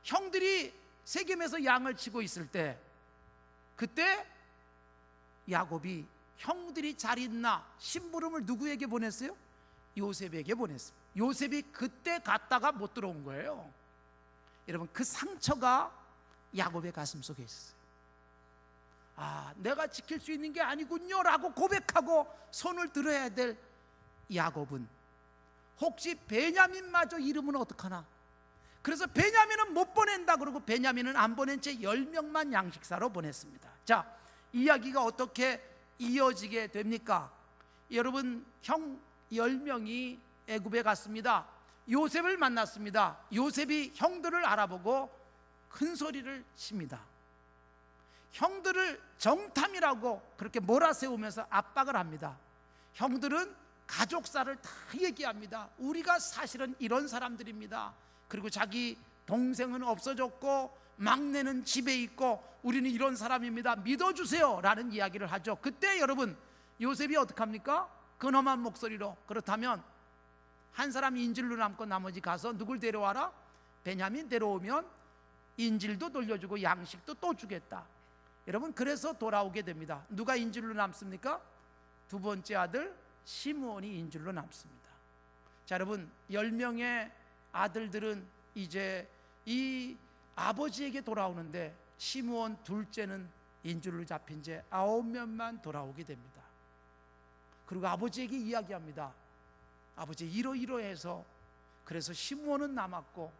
형들이 세겜에서 양을 치고 있을 때, 그때 야곱이 형들이 잘 있나 심부름을 누구에게 보냈어요? 요셉에게 보냈습니다. 요셉이 그때 갔다가 못 들어온 거예요. 여러분, 그 상처가 야곱의 가슴 속에 있었어요. 내가 지킬 수 있는 게 아니군요 라고 고백하고 손을 들어야 될 야곱은 혹시 베냐민마저 잃으면 어떡하나? 그래서 베냐민은 못 보낸다 그러고 베냐민은 안 보낸 채 10명만 양식사로 보냈습니다. 자, 이야기가 어떻게 이어지게 됩니까? 여러분, 형 10명이 애굽에 갔습니다. 요셉을 만났습니다. 요셉이 형들을 알아보고 큰 소리를 칩니다. 형들을 정탐이라고 그렇게 몰아세우면서 압박을 합니다. 형들은 가족사를 다 얘기합니다. 우리가 사실은 이런 사람들입니다. 그리고 자기 동생은 없어졌고 막내는 집에 있고 우리는 이런 사람입니다. 믿어주세요 라는 이야기를 하죠. 그때 여러분 요셉이 어떡합니까? 근엄한 목소리로, 그렇다면 한 사람 인질로 남고 나머지 가서 누굴 데려와라? 베냐민 데려오면 인질도 돌려주고 양식도 또 주겠다. 여러분, 그래서 돌아오게 됩니다. 누가 인질로 남습니까? 두 번째 아들 시므온이 인질로 남습니다. 자, 여러분, 10명의 아들들은 이제 이 아버지에게 돌아오는데 시므온 둘째는 인질로 잡힌 지 9명만 돌아오게 됩니다. 그리고 아버지에게 이야기합니다. 아버지, 이러이러해서 그래서 시므온은 남았고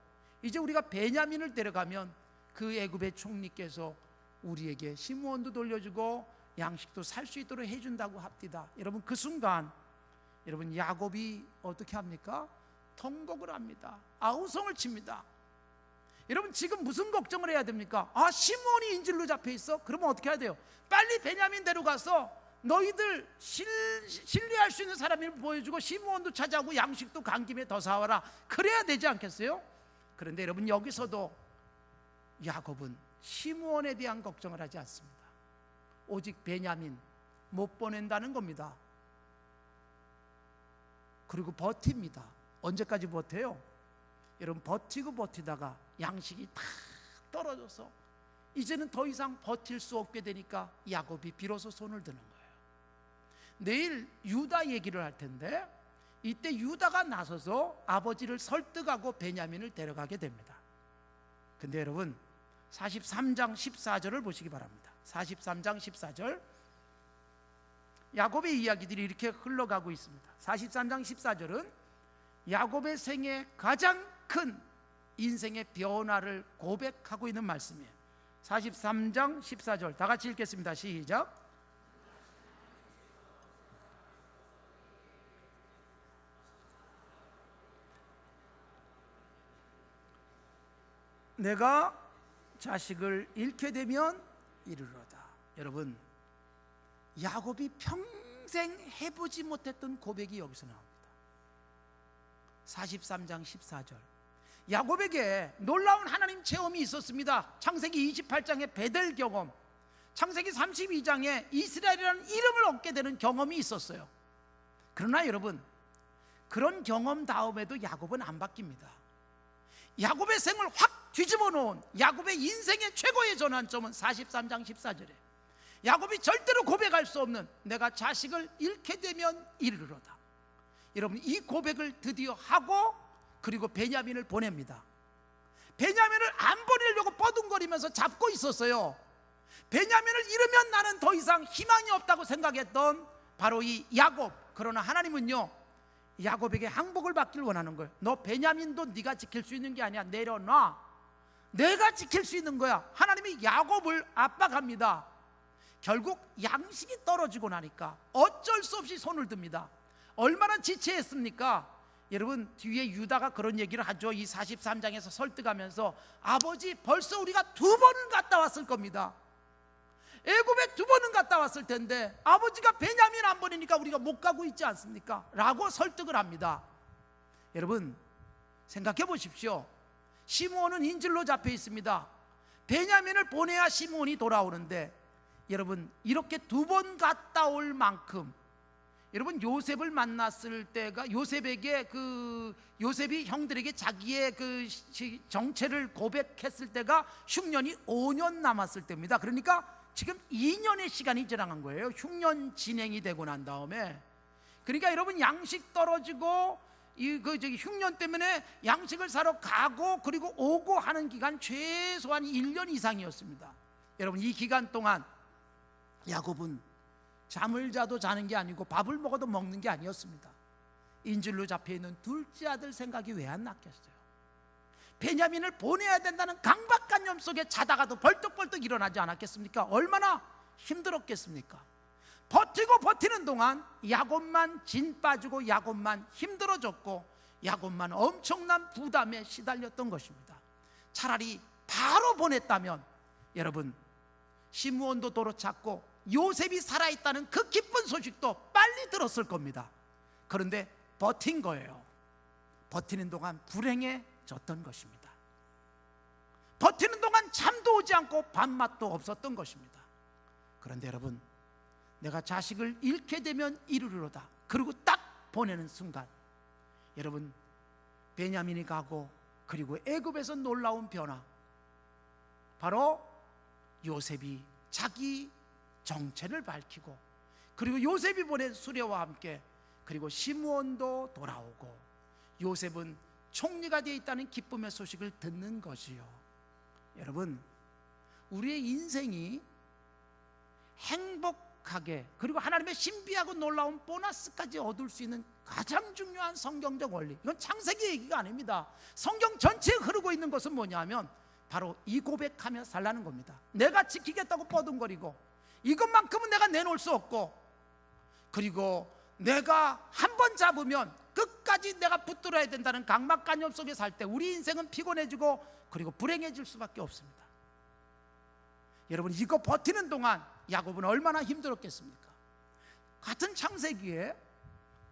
이제 우리가 베냐민을 데려가면 그 애굽의 총리께서 우리에게 시므온도 돌려주고 양식도 살 수 있도록 해준다고 합디다. 여러분, 그 순간 여러분 야곱이 어떻게 합니까? 통곡을 합니다. 아우성을 칩니다. 여러분, 지금 무슨 걱정을 해야 됩니까? 아, 시므온이 인질로 잡혀 있어? 그러면 어떻게 해야 돼요? 빨리 베냐민 데려가서 너희들 신뢰할 수 있는 사람을 보여주고 시므온도 찾아오고 양식도 간 김에 더 사와라. 그래야 되지 않겠어요? 그런데 여러분, 여기서도 야곱은 시므온에 대한 걱정을 하지 않습니다. 오직 베냐민 못 보낸다는 겁니다. 그리고 버팁니다. 언제까지 버텨요? 여러분, 버티고 버티다가 양식이 다 떨어져서 이제는 더 이상 버틸 수 없게 되니까 야곱이 비로소 손을 드는 거예요. 내일 유다 얘기를 할 텐데 이때 유다가 나서서 아버지를 설득하고 베냐민을 데려가게 됩니다. 근데 여러분, 43장 14절을 보시기 바랍니다. 43장 14절, 야곱의 이야기들이 이렇게 흘러가고 있습니다. 43장 14절은 야곱의 생애 가장 큰 인생의 변화를 고백하고 있는 말씀이에요. 43장 14절 다 같이 읽겠습니다. 시작. 내가 자식을 잃게 되면 이르러다. 여러분, 야곱이 평생 해보지 못했던 고백이 여기서 나옵니다. 43장 14절, 야곱에게 놀라운 하나님 체험이 있었습니다. 창세기 28장의 베델 경험, 창세기 32장에 이스라엘이라는 이름을 얻게 되는 경험이 있었어요. 그러나 여러분, 그런 경험 다음에도 야곱은 안 바뀝니다. 야곱의 생을 확 뒤집어 놓은 야곱의 인생의 최고의 전환점은 43장 14절에 야곱이 절대로 고백할 수 없는 내가 자식을 잃게 되면 이르러다. 여러분, 이 고백을 드디어 하고 그리고 베냐민을 보냅니다. 베냐민을 안 보내려고 뻐둥거리면서 잡고 있었어요. 베냐민을 잃으면 나는 더 이상 희망이 없다고 생각했던 바로 이 야곱. 그러나 하나님은요, 야곱에게 항복을 받길 원하는 거예요. 너 베냐민도 네가 지킬 수 있는 게 아니야. 내려놔. 내가 지킬 수 있는 거야. 하나님이 야곱을 압박합니다. 결국 양식이 떨어지고 나니까 어쩔 수 없이 손을 듭니다. 얼마나 지체했습니까? 여러분, 뒤에 유다가 그런 얘기를 하죠. 이 43장에서 설득하면서 아버지, 벌써 우리가 2번은 갔다 왔을 겁니다. 애굽에 2번은 갔다 왔을 텐데 아버지가 베냐민 안 보내니까 우리가 못 가고 있지 않습니까? 라고 설득을 합니다. 여러분, 생각해 보십시오. 시므온은 인질로 잡혀 있습니다. 베냐민을 보내야 시므온이 돌아오는데 여러분, 이렇게 2번 갔다 올 만큼 여러분, 요셉을 만났을 때가 요셉이 형들에게 자기의 그 정체를 고백했을 때가 흉년이 5년 남았을 때입니다. 그러니까 지금 2년의 시간이 지나간 거예요. 흉년 진행이 되고 난 다음에. 그러니까 여러분, 양식 떨어지고 흉년 때문에 양식을 사러 가고 그리고 오고 하는 기간 최소한 1년 이상이었습니다. 여러분, 이 기간 동안 야곱은 잠을 자도 자는 게 아니고 밥을 먹어도 먹는 게 아니었습니다. 인질로 잡혀있는 둘째 아들 생각이 왜 안 났겠어요? 베냐민을 보내야 된다는 강박관념 속에 자다가도 벌떡벌떡 일어나지 않았겠습니까? 얼마나 힘들었겠습니까? 버티고 버티는 동안 야곱만 진 빠지고 야곱만 힘들어졌고 야곱만 엄청난 부담에 시달렸던 것입니다. 차라리 바로 보냈다면 여러분 시므온도 도로 찾고 요셉이 살아있다는 그 기쁜 소식도 빨리 들었을 겁니다. 그런데 버틴 거예요. 버티는 동안 불행해졌던 것입니다. 버티는 동안 잠도 오지 않고 밥맛도 없었던 것입니다. 그런데 여러분, 내가 자식을 잃게 되면 이르리로다. 그리고 딱 보내는 순간 여러분, 베냐민이 가고 그리고 애굽에서 놀라운 변화, 바로 요셉이 자기 정체를 밝히고 그리고 요셉이 보낸 수레와 함께 그리고 시므온도 돌아오고 요셉은 총리가 되어 있다는 기쁨의 소식을 듣는 것이요. 여러분, 우리의 인생이 행복하게 그리고 하나님의 신비하고 놀라운 보너스까지 얻을 수 있는 가장 중요한 성경적 원리, 이건 창세기 얘기가 아닙니다. 성경 전체에 흐르고 있는 것은 뭐냐면 바로 이 고백하며 살라는 겁니다. 내가 지키겠다고 뻐둥거리고 이것만큼은 내가 내놓을 수 없고, 그리고 내가 한 번 잡으면 끝까지 내가 붙들어야 된다는 강박관념 속에 살 때 우리 인생은 피곤해지고 그리고 불행해질 수밖에 없습니다. 여러분, 이거 버티는 동안 야곱은 얼마나 힘들었겠습니까? 같은 창세기에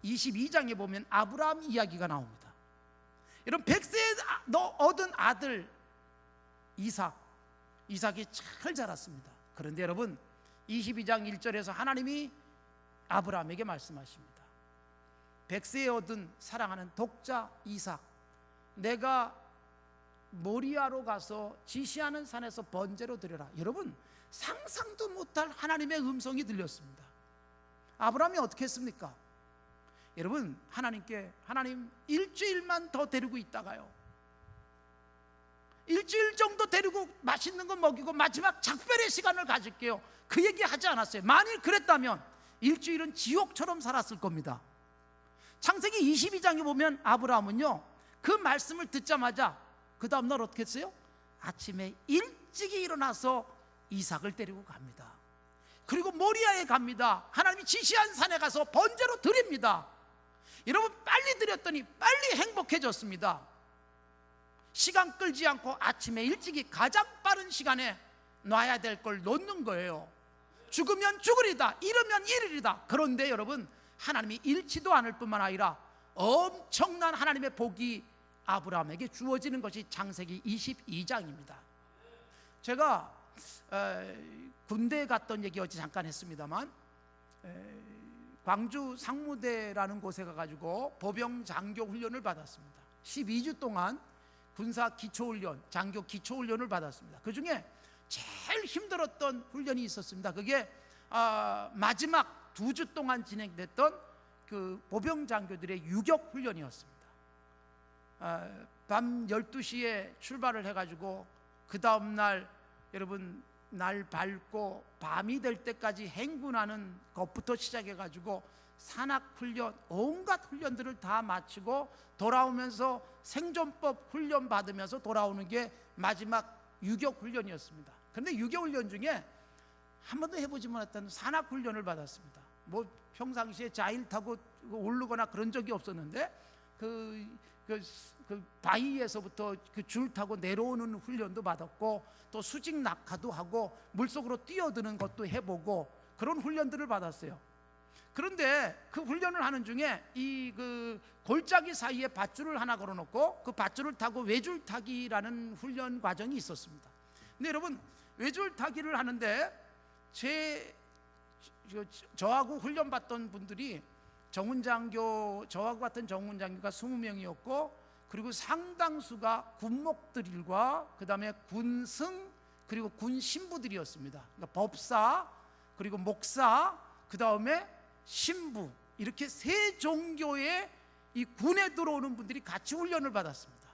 22장에 보면 아브라함 이야기가 나옵니다. 여러분, 100세에 얻은 아들 이삭이 잘 자랐습니다. 그런데 여러분, 22장 1절에서 하나님이 아브라함에게 말씀하십니다. 100세에 얻은 사랑하는 독자 이삭, 내가 모리아로 가서 지시하는 산에서 번제로 드려라. 여러분, 상상도 못할 하나님의 음성이 들렸습니다. 아브라함이 어떻게 했습니까? 여러분, 하나님 일주일만 더 데리고 있다가요, 일주일 정도 데리고 맛있는 거 먹이고 마지막 작별의 시간을 가질게요, 그 얘기 하지 않았어요. 만일 그랬다면 일주일은 지옥처럼 살았을 겁니다. 창세기 22장에 보면 아브라함은요, 그 말씀을 듣자마자 그 다음날 어떻게 했어요? 아침에 일찍이 일어나서 이삭을 데리고 갑니다. 그리고 모리아에 갑니다. 하나님이 지시한 산에 가서 번제로 드립니다. 여러분, 빨리 드렸더니 빨리 행복해졌습니다. 시간 끌지 않고 아침에 일찍이 가장 빠른 시간에 놔야 될 걸 놓는 거예요. 죽으면 죽으리다, 잃으면 잃으리다. 그런데 여러분, 하나님이 잃지도 않을 뿐만 아니라 엄청난 하나님의 복이 아브라함에게 주어지는 것이 창세기 22장입니다. 제가 군대에 갔던 얘기 어제 잠깐 했습니다만, 광주 상무대라는 곳에 가가지고 보병 장교 훈련을 받았습니다. 12주 동안 군사 기초훈련, 장교 기초훈련을 받았습니다. 그 중에 제일 힘들었던 훈련이 있었습니다. 그게 마지막 2주 동안 진행됐던 그 보병 장교들의 유격 훈련이었습니다. 밤 12시에 출발을 해가지고 그 다음날 여러분, 날 밝고 밤이 될 때까지 행군하는 것부터 시작해가지고 산악훈련, 온갖 훈련들을 다 마치고 돌아오면서 생존법 훈련 받으면서 돌아오는 게 마지막 유격훈련이었습니다. 그런데 유격훈련 중에 한 번도 해보지 못했던 산악훈련을 받았습니다. 뭐 평상시에 자일 타고 오르거나 그런 적이 없었는데 그 바위에서부터 그 줄 타고 내려오는 훈련도 받았고, 또 수직 낙하도 하고 물속으로 뛰어드는 것도 해보고 그런 훈련들을 받았어요. 그런데 그 훈련을 하는 중에 이 그 골짜기 사이에 밧줄을 하나 걸어놓고 그 밧줄을 타고 외줄타기라는 훈련 과정이 있었습니다. 근데 여러분, 외줄타기를 하는데 저하고 훈련받던 분들이 저하고 같은 정훈장교가 20명이었고, 그리고 상당수가 군목들과 그 다음에 군승 그리고 군 신부들이었습니다. 그러니까 법사 그리고 목사 그 다음에 신부, 이렇게 세 종교의 이 군에 들어오는 분들이 같이 훈련을 받았습니다.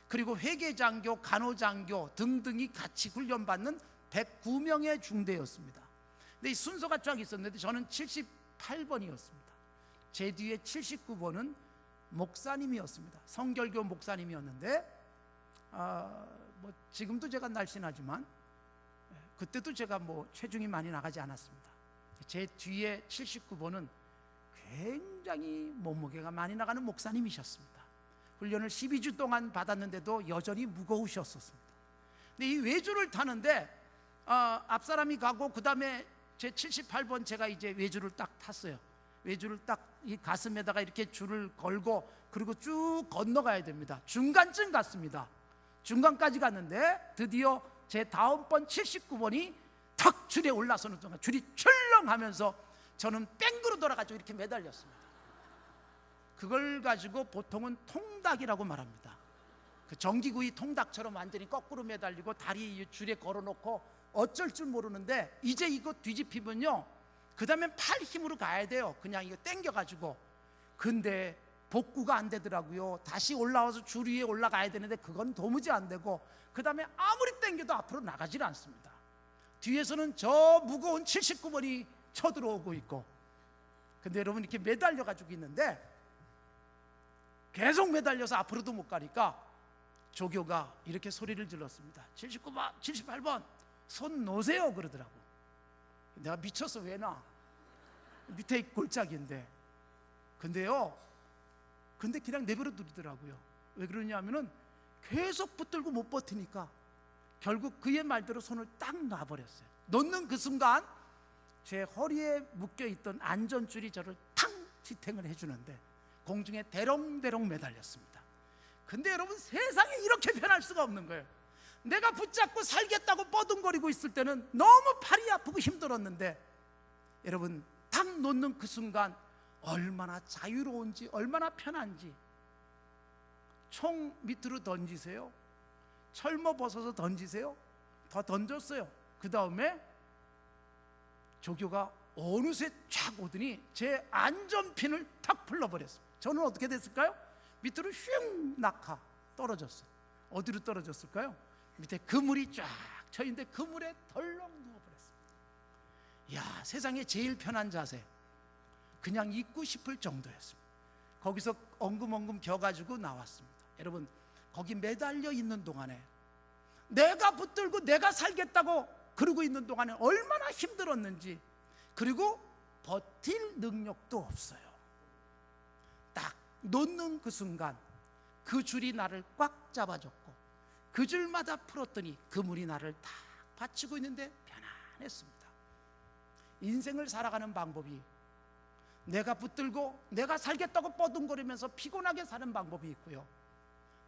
그리고 회계장교, 간호장교 등등이 같이 훈련받는 109명의 중대였습니다. 근데 이 순서가 쫙 있었는데 저는 78번이었습니다. 제 뒤에 79번은 목사님이었습니다. 성결교 목사님이었는데 뭐 지금도 제가 날씬하지만 그때도 제가 뭐 체중이 많이 나가지 않았습니다. 제 뒤에 79번은 굉장히 몸무게가 많이 나가는 목사님이셨습니다. 훈련을 12주 동안 받았는데도 여전히 무거우셨었습니다. 근데 이 외주를 타는데 앞사람이 가고 그 다음에 제 78번 제가 이제 외주를 딱 탔어요. 외주를 딱 이 가슴에다가 이렇게 줄을 걸고 그리고 쭉 건너가야 됩니다. 중간쯤 갔습니다. 중간까지 갔는데 드디어 제 다음번 79번이 탁 줄에 올라서는 순간 줄이 출렁하면서 저는 뺑그로 돌아가지고 이렇게 매달렸습니다. 그걸 가지고 보통은 통닭이라고 말합니다. 그 전기구이 통닭처럼 완전히 거꾸로 매달리고 다리 줄에 걸어놓고 어쩔 줄 모르는데 이제 이거 뒤집히면요 그 다음엔 팔 힘으로 가야 돼요. 그냥 이거 당겨가지고. 근데 복구가 안 되더라고요. 다시 올라와서 줄 위에 올라가야 되는데 그건 도무지 안 되고 그 다음에 아무리 당겨도 앞으로 나가질 않습니다. 뒤에서는 저 무거운 79번이 쳐들어오고 있고. 근데 여러분 이렇게 매달려가지고 있는데 계속 매달려서 앞으로도 못 가니까 조교가 이렇게 소리를 질렀습니다. 79번, 78번 손 놓으세요 그러더라고. 내가 미쳐서 왜 놔? 밑에 골짜기인데. 근데 그냥 내버려 두더라고요. 왜 그러냐면은 계속 붙들고 못 버티니까 결국 그의 말대로 손을 딱 놔버렸어요. 놓는 그 순간 제 허리에 묶여있던 안전줄이 저를 탕 지탱을 해주는데 공중에 대롱대롱 매달렸습니다. 근데 여러분 세상에 이렇게 변할 수가 없는 거예요. 내가 붙잡고 살겠다고 뻐둥거리고 있을 때는 너무 팔이 아프고 힘들었는데 여러분 탁 놓는 그 순간 얼마나 자유로운지 얼마나 편한지. 총 밑으로 던지세요. 철모 벗어서 던지세요. 더 던졌어요. 그 다음에 조교가 어느새 쫙 오더니 제 안전핀을 탁 풀러버렸어요. 저는 어떻게 됐을까요? 밑으로 슝 낙하 떨어졌어요. 어디로 떨어졌을까요? 밑에 그물이 쫙 쳐있는데 그물에 덜렁 누워버렸습니다. 이야, 세상에 제일 편한 자세. 그냥 있고 싶을 정도였습니다. 거기서 엉금엉금 겨가지고 나왔습니다. 여러분 거기 매달려 있는 동안에 내가 붙들고 내가 살겠다고 그러고 있는 동안에 얼마나 힘들었는지, 그리고 버틸 능력도 없어요. 딱 놓는 그 순간 그 줄이 나를 꽉 잡아줬고 그 줄마다 풀었더니 그물이 나를 딱 받치고 있는데 편안했습니다. 인생을 살아가는 방법이 내가 붙들고 내가 살겠다고 뻐둥거리면서 피곤하게 사는 방법이 있고요,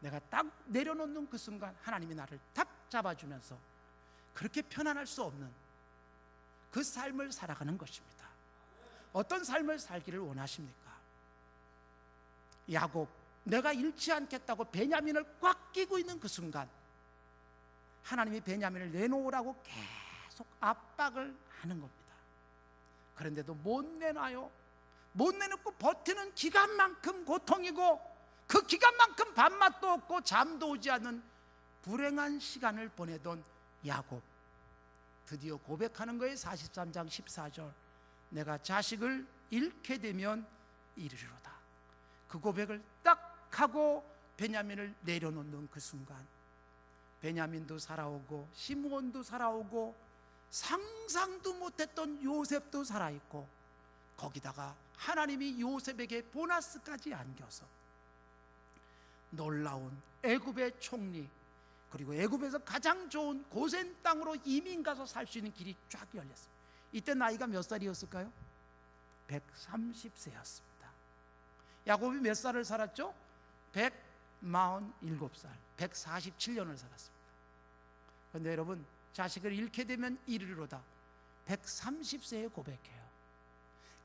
내가 딱 내려놓는 그 순간 하나님이 나를 딱 잡아주면서 그렇게 편안할 수 없는 그 삶을 살아가는 것입니다. 어떤 삶을 살기를 원하십니까? 야곱, 내가 잃지 않겠다고 베냐민을 꽉 끼고 있는 그 순간 하나님이 베냐민을 내놓으라고 계속 압박을 하는 겁니다. 그런데도 못 내놔요. 못 내놓고 버티는 기간만큼 고통이고 그 기간만큼 밥맛도 없고 잠도 오지 않는 불행한 시간을 보내던 야곱, 드디어 고백하는 거예요. 43장 14절, 내가 자식을 잃게 되면 이르리로다. 그 고백을 딱 하고 베냐민을 내려놓는 그 순간 베냐민도 살아오고 시므온도 살아오고 상상도 못했던 요셉도 살아있고 거기다가 하나님이 요셉에게 보너스까지 안겨서 놀라운 애굽의 총리, 그리고 애굽에서 가장 좋은 고센 땅으로 이민 가서 살 수 있는 길이 쫙 열렸어요. 이때 나이가 몇 살이었을까요? 130세였습니다. 야곱이 몇 살을 살았죠? 147살, 147년을 살았습니다. 그런데 여러분, 자식을 잃게 되면 이르리로다 130세에 고백해요.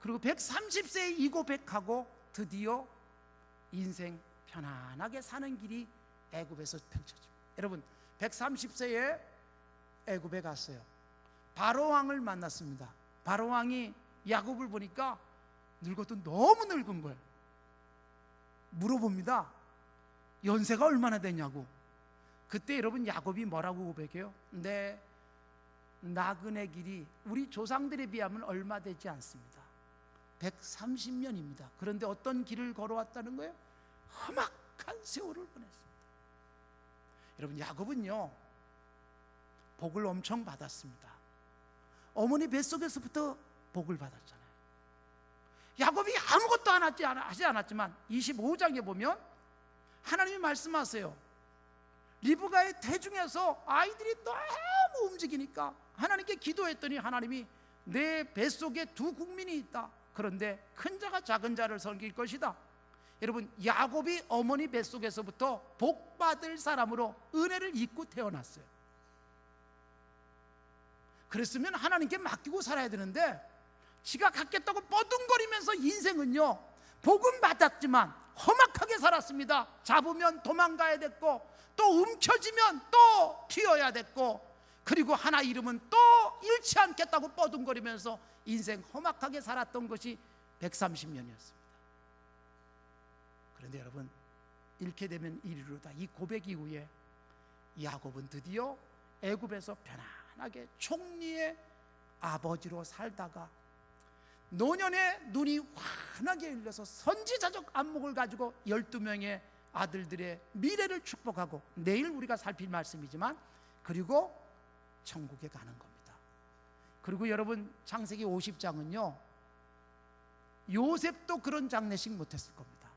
그리고 130세에 이 고백하고 드디어 인생 편안하게 사는 길이 애굽에서 펼쳐집니다. 여러분, 130세에 애굽에 갔어요. 바로 왕을 만났습니다. 바로 왕이 야곱을 보니까 늙어도 너무 늙은 거예요. 물어봅니다. 연세가 얼마나 되냐고. 그때 여러분 야곱이 뭐라고 고백해요? 내 나그네 길이 우리 조상들에 비하면 얼마 되지 않습니다. 130년입니다. 그런데 어떤 길을 걸어왔다는 거예요? 험악한 세월을 보냈습니다. 여러분, 야곱은요 복을 엄청 받았습니다. 어머니 뱃속에서부터 복을 받았잖아요. 야곱이 아무것도 하지 않았지만 25장에 보면 하나님이 말씀하세요. 리브가의 태중에서 아이들이 너무 움직이니까 하나님께 기도했더니 하나님이 내 뱃속에 두 국민이 있다. 그런데 큰 자가 작은 자를 섬길 것이다. 여러분, 야곱이 어머니 뱃속에서부터 복받을 사람으로 은혜를 입고 태어났어요. 그랬으면 하나님께 맡기고 살아야 되는데 지가 갖겠다고 뻐둥거리면서 인생은요, 복은 받았지만 험악하게 살았습니다. 잡으면 도망가야 됐고, 또 움켜쥐면 또 튀어야 됐고, 그리고 하나 잃으면 또 잃지 않겠다고 뻐둥거리면서 인생 험악하게 살았던 것이 130년이었습니다. 그런데 여러분, 잃게 되면 이르로다. 이 고백 이후에 야곱은 드디어 애굽에서 편안하게 총리의 아버지로 살다가 노년에 눈이 환하게 열려서 선지자적 안목을 가지고 12명의 아들들의 미래를 축복하고, 내일 우리가 살필 말씀이지만, 그리고 천국에 가는 겁니다. 그리고 여러분, 창세기 50장은요 요셉도 그런 장례식 못했을 겁니다.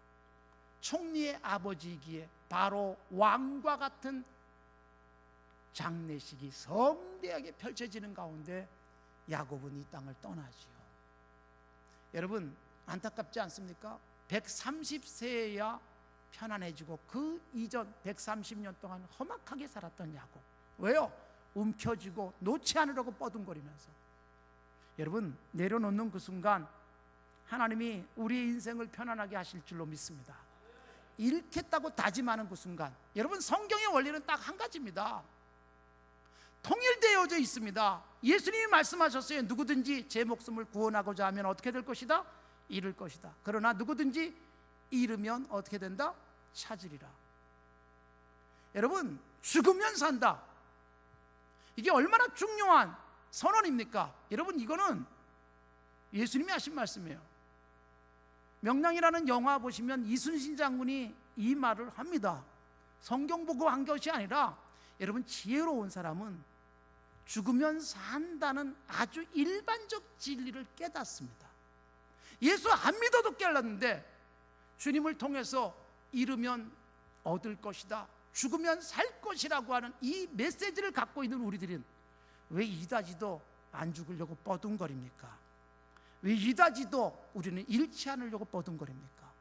총리의 아버지이기에 바로 왕과 같은 장례식이 성대하게 펼쳐지는 가운데 야곱은 이 땅을 떠나지요. 여러분, 안타깝지 않습니까? 130세에야 편안해지고 그 이전 130년 동안 험악하게 살았던 야곱. 왜요? 움켜쥐고 놓지 않으려고 뻐둥거리면서. 여러분, 내려놓는 그 순간 하나님이 우리의 인생을 편안하게 하실 줄로 믿습니다. 잃겠다고 다짐하는 그 순간, 여러분, 성경의 원리는 딱 한 가지입니다. 통일되어져 있습니다. 예수님이 말씀하셨어요. 누구든지 제 목숨을 구원하고자 하면 어떻게 될 것이다? 잃을 것이다. 그러나 누구든지 잃으면 어떻게 된다? 찾으리라. 여러분, 죽으면 산다. 이게 얼마나 중요한 선언입니까? 여러분, 이거는 예수님이 하신 말씀이에요. 명량이라는 영화 보시면 이순신 장군이 이 말을 합니다. 성경 보고 한 것이 아니라, 여러분, 지혜로운 사람은 죽으면 산다는 아주 일반적 진리를 깨닫습니다. 예수 안 믿어도 깨달았는데, 주님을 통해서 잃으면 얻을 것이다, 죽으면 살 것이라고 하는 이 메시지를 갖고 있는 우리들은 왜 이다지도 안 죽으려고 뻐둥거립니까? 왜 이다지도 우리는 잃지 않으려고 뻐둥거립니까?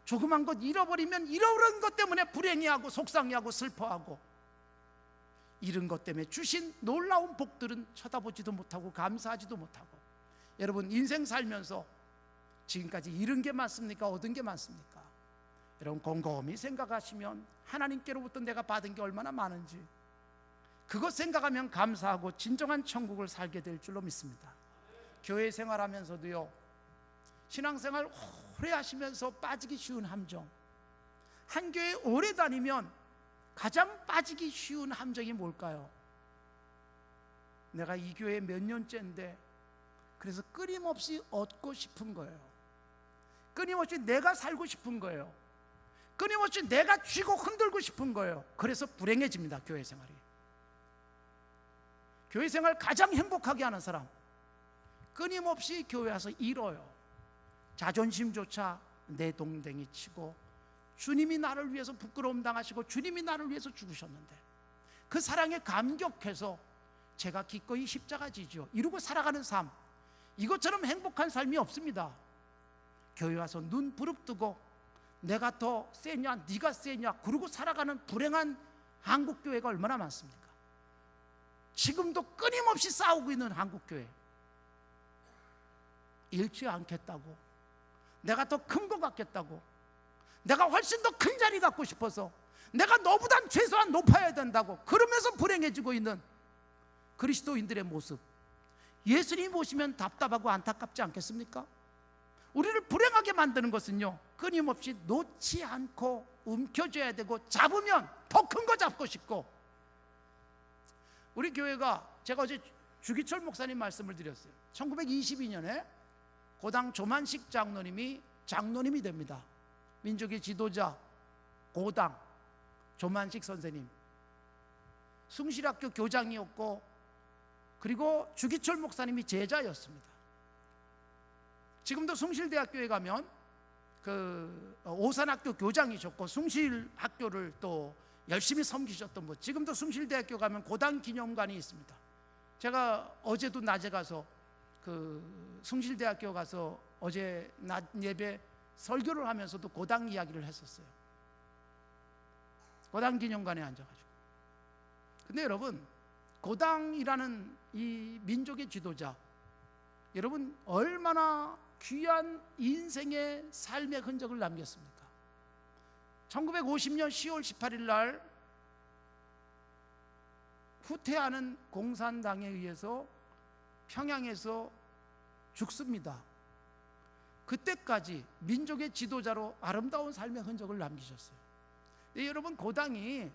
조그만 것 잃어버리면 잃어버린 것 때문에 불행해하고 속상해하고 슬퍼하고, 잃은 것 때문에 주신 놀라운 복들은 쳐다보지도 못하고 감사하지도 못하고. 여러분, 인생 살면서 지금까지 잃은 게 많습니까? 얻은 게 많습니까? 여러분, 곰곰이 생각하시면 하나님께로부터 내가 받은 게 얼마나 많은지, 그것 생각하면 감사하고 진정한 천국을 살게 될 줄로 믿습니다. 교회 생활하면서도요, 신앙생활 오래 하시면서 빠지기 쉬운 함정, 한 교회 오래 다니면 가장 빠지기 쉬운 함정이 뭘까요? 내가 이 교회 몇 년째인데 그래서 끊임없이 얻고 싶은 거예요. 끊임없이 내가 살고 싶은 거예요. 끊임없이 내가 쥐고 흔들고 싶은 거예요. 그래서 불행해집니다, 교회 생활이. 교회 생활 가장 행복하게 하는 사람, 끊임없이 교회 와서 잃어요. 자존심조차 내동댕이 치고, 주님이 나를 위해서 부끄러움 당하시고 주님이 나를 위해서 죽으셨는데 그 사랑에 감격해서 제가 기꺼이 십자가 지죠, 이러고 살아가는 삶, 이것처럼 행복한 삶이 없습니다. 교회 와서 눈 부릅뜨고 내가 더 세냐 네가 세냐 그러고 살아가는 불행한 한국교회가 얼마나 많습니까? 지금도 끊임없이 싸우고 있는 한국교회. 잃지 않겠다고, 내가 더 큰 거 갖겠다고, 내가 훨씬 더 큰 자리 갖고 싶어서, 내가 너보단 최소한 높아야 된다고 그러면서 불행해지고 있는 그리스도인들의 모습, 예수님 보시면 답답하고 안타깝지 않겠습니까? 우리를 불행하게 만드는 것은요, 끊임없이 놓지 않고 움켜줘야 되고, 잡으면 더 큰 거 잡고 싶고. 우리 교회가, 제가 어제 주기철 목사님 말씀을 드렸어요. 1922년에 고당 조만식 장로님이 됩니다. 민족의 지도자 고당 조만식 선생님, 숭실학교 교장이었고, 그리고 주기철 목사님이 제자였습니다. 지금도 숭실대학교에 가면 오산학교 교장이셨고 숭실학교를 또 열심히 섬기셨던 분. 지금도 숭실대학교 가면 고당 기념관이 있습니다. 제가 어제도 낮에 가서 숭실대학교 가서 어제 낮 예배 설교를 하면서도 고당 이야기를 했었어요. 고당 기념관에 앉아가지고. 근데 여러분, 고당이라는 이 민족의 지도자, 여러분 얼마나 귀한 인생의 삶의 흔적을 남겼습니까? 1950년 10월 18일 날 후퇴하는 공산당에 의해서 평양에서 죽습니다. 그때까지 민족의 지도자로 아름다운 삶의 흔적을 남기셨어요. 여러분, 고당이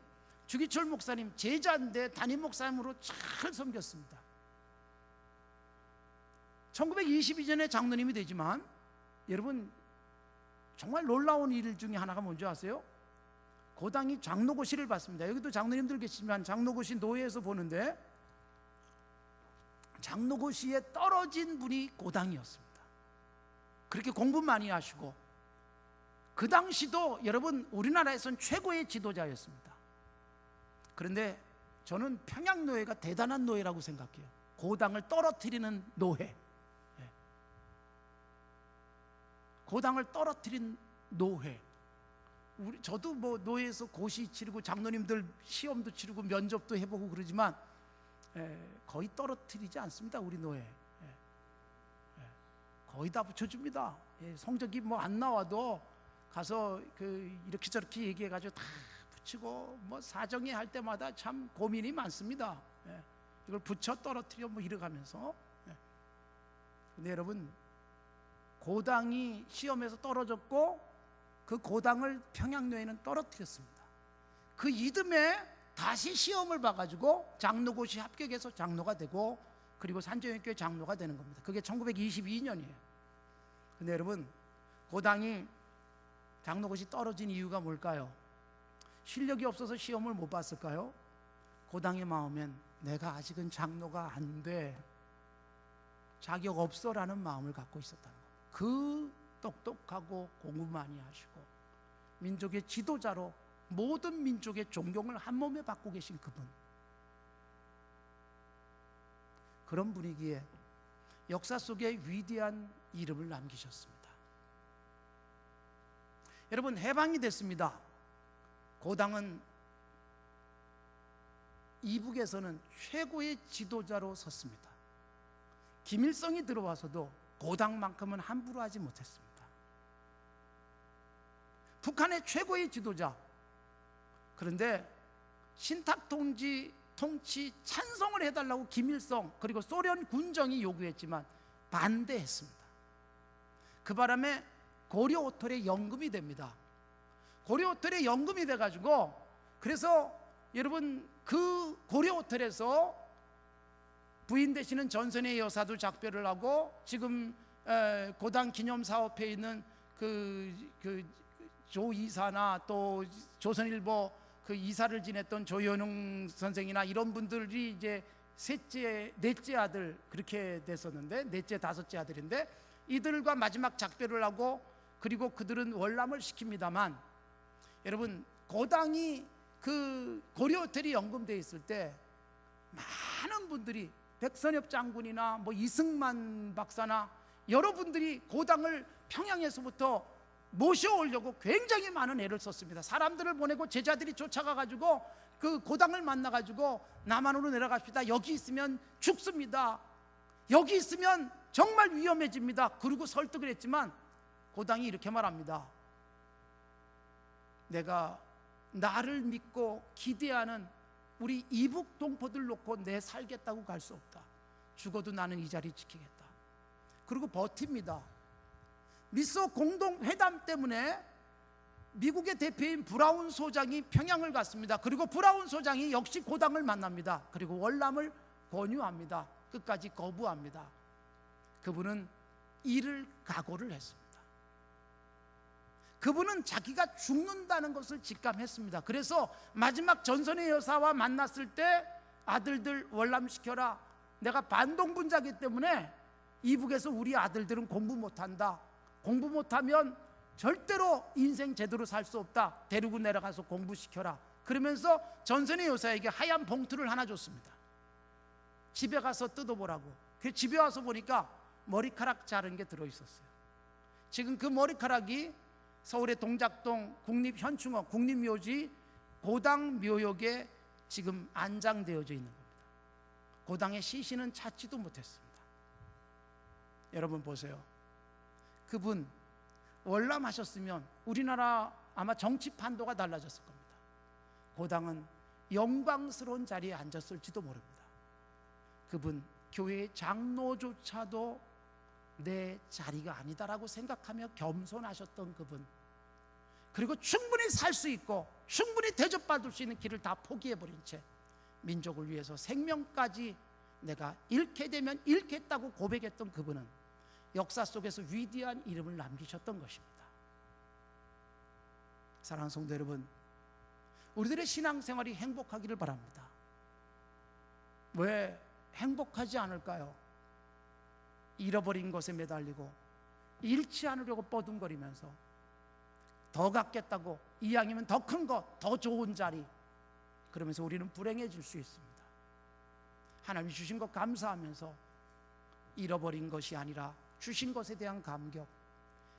주기철 목사님 제자인데 담임 목사님으로 잘 섬겼습니다. 1922년에 장로님이 되지만 여러분 정말 놀라운 일 중에 하나가 뭔지 아세요? 고당이 장로고시를 받습니다. 여기도 장로님들 계시지만 장로고시 노예에서 보는데 장로고시에 떨어진 분이 고당이었습니다. 그렇게 공부 많이 하시고 그 당시도 여러분 우리나라에선 최고의 지도자였습니다. 그런데 저는 평양노예가 대단한 노예라고 생각해요. 고당을 떨어뜨리는 노예, 고당을 떨어뜨린 노예. 저도 뭐 노예에서 고시 치르고 장로님들 시험도 치르고 면접도 해보고 그러지만 거의 떨어뜨리지 않습니다. 우리 노예 거의 다 붙여줍니다. 성적이 뭐 안 나와도 가서 이렇게 저렇게 얘기해가지고 다 붙이고, 뭐 사정이 할 때마다 참 고민이 많습니다. 이걸 붙여 떨어뜨려 뭐 이러가면서. 근데 여러분, 고당이 시험에서 떨어졌고 그 고당을 평양노예는 떨어뜨렸습니다. 그 이듬해 다시 시험을 봐가지고 장로고시 합격해서 장로가 되고 그리고 산정형교회 장로가 되는 겁니다. 그게 1922년이에요. 근데 여러분, 고당이 장로고시 떨어진 이유가 뭘까요? 실력이 없어서 시험을 못 봤을까요? 고당의 마음엔 내가 아직은 장로가 안 돼, 자격 없어라는 마음을 갖고 있었다는 겁니다. 그 똑똑하고 공부 많이 하시고 민족의 지도자로 모든 민족의 존경을 한 몸에 받고 계신 그분, 그런 분위기에 역사 속에 위대한 이름을 남기셨습니다. 여러분, 해방이 됐습니다. 고당은 이북에서는 최고의 지도자로 섰습니다. 김일성이 들어와서도 고당만큼은 함부로 하지 못했습니다. 북한의 최고의 지도자. 그런데 신탁통치 찬성을 해달라고 김일성 그리고 소련 군정이 요구했지만 반대했습니다. 그 바람에 고려호텔에 연금이 됩니다. 고려호텔에 연금이 돼가지고, 그래서 여러분 그 고려호텔에서 부인 되시는 전선의 여사도 작별을 하고, 지금 고당 기념사업회에 있는 조 이사나 또 조선일보 그 이사를 지냈던 조현웅 선생이나 이런 분들이 이제 넷째 아들 그렇게 됐었는데, 넷째 다섯째 아들인데 이들과 마지막 작별을 하고, 그리고 그들은 월남을 시킵니다만, 여러분 고당이 그 고려호텔이 연금되어 있을 때 많은 분들이 백선엽 장군이나 뭐 이승만 박사나 여러분들이 고당을 평양에서부터 모셔오려고 굉장히 많은 애를 썼습니다. 사람들을 보내고 제자들이 쫓아가가지고 그 고당을 만나가지고 남한으로 내려갑시다. 여기 있으면 죽습니다. 여기 있으면 정말 위험해집니다. 그리고 설득을 했지만 고당이 이렇게 말합니다. 내가 나를 믿고 기대하는 우리 이북 동포들 놓고 내 살겠다고 갈 수 없다. 죽어도 나는 이 자리 지키겠다. 그리고 버팁니다. 미소 공동회담 때문에 미국의 대표인 브라운 소장이 평양을 갔습니다. 그리고 브라운 소장이 역시 고당을 만납니다. 그리고 월남을 권유합니다. 끝까지 거부합니다. 그분은 잃을 각오를 했습니다. 그분은 자기가 죽는다는 것을 직감했습니다. 그래서 마지막 전선의 여사와 만났을 때 아들들 월남시켜라. 내가 반동분자이기 때문에 이북에서 우리 아들들은 공부 못한다. 공부 못하면 절대로 인생 제대로 살 수 없다. 데리고 내려가서 공부시켜라. 그러면서 전선의 여사에게 하얀 봉투를 하나 줬습니다. 집에 가서 뜯어보라고. 그 집에 와서 보니까 머리카락 자른 게 들어있었어요. 지금 그 머리카락이 서울의 동작동 국립현충원 국립묘지 고당묘역에 지금 안장되어져 있는 겁니다. 고당의 시신은 찾지도 못했습니다. 여러분 보세요. 그분 월남하셨으면 우리나라 아마 정치 판도가 달라졌을 겁니다. 고당은 영광스러운 자리에 앉았을지도 모릅니다. 그분 교회의 장로조차도 내 자리가 아니다라고 생각하며 겸손하셨던 그분, 그리고 충분히 살 수 있고 충분히 대접받을 수 있는 길을 다 포기해버린 채 민족을 위해서 생명까지 내가 잃게 되면 잃겠다고 고백했던 그분은 역사 속에서 위대한 이름을 남기셨던 것입니다. 사랑하는 성도 여러분, 우리들의 신앙생활이 행복하기를 바랍니다. 왜 행복하지 않을까요? 잃어버린 것에 매달리고 잃지 않으려고 뻐둥거리면서 더 갖겠다고, 이왕이면 더 큰 것, 더 좋은 자리, 그러면서 우리는 불행해질 수 있습니다. 하나님이 주신 것 감사하면서 잃어버린 것이 아니라 주신 것에 대한 감격,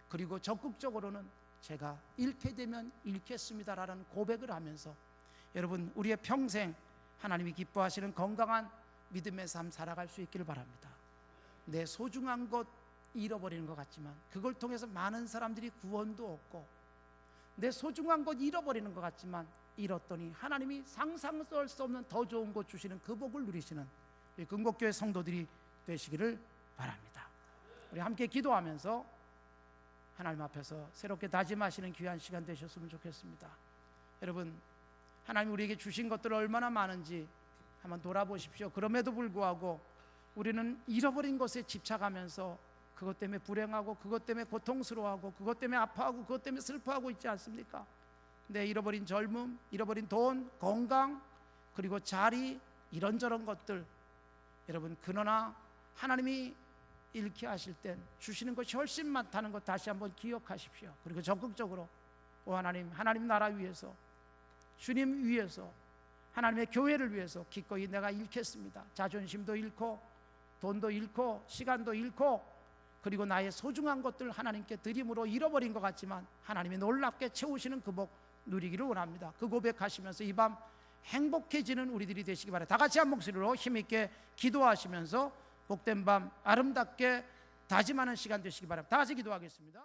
그리고 적극적으로는 제가 잃게 되면 잃겠습니다라는 고백을 하면서 여러분 우리의 평생 하나님이 기뻐하시는 건강한 믿음의 삶 살아갈 수 있기를 바랍니다. 내 소중한 것 잃어버리는 것 같지만 그걸 통해서 많은 사람들이 구원도 얻고, 내 소중한 것 잃어버리는 것 같지만 잃었더니 하나님이 상상할 수 없는 더 좋은 것 주시는 그 복을 누리시는 우리 근곡교회 성도들이 되시기를 바랍니다. 우리 함께 기도하면서 하나님 앞에서 새롭게 다짐하시는 귀한 시간 되셨으면 좋겠습니다. 여러분, 하나님 우리에게 주신 것들 얼마나 많은지 한번 돌아보십시오. 그럼에도 불구하고 우리는 잃어버린 것에 집착하면서 그것 때문에 불행하고, 그것 때문에 고통스러워하고, 그것 때문에 아파하고, 그것 때문에 슬퍼하고 있지 않습니까? 내 잃어버린 젊음, 잃어버린 돈, 건강, 그리고 자리, 이런저런 것들, 여러분 그러나 하나님이 잃게 하실 땐 주시는 것이 훨씬 많다는 것 다시 한번 기억하십시오. 그리고 적극적으로 하나님 나라 위해서, 주님 위해서, 하나님의 교회를 위해서 기꺼이 내가 잃겠습니다. 자존심도 잃고 돈도 잃고 시간도 잃고, 그리고 나의 소중한 것들 하나님께 드림으로 잃어버린 것 같지만 하나님이 놀랍게 채우시는 그 복 누리기를 원합니다. 그 고백하시면서 이 밤 행복해지는 우리들이 되시기 바랍니다. 다 같이 한 목소리로 힘있게 기도하시면서 복된 밤 아름답게 다짐하는 시간 되시기 바랍니다. 다 같이 기도하겠습니다.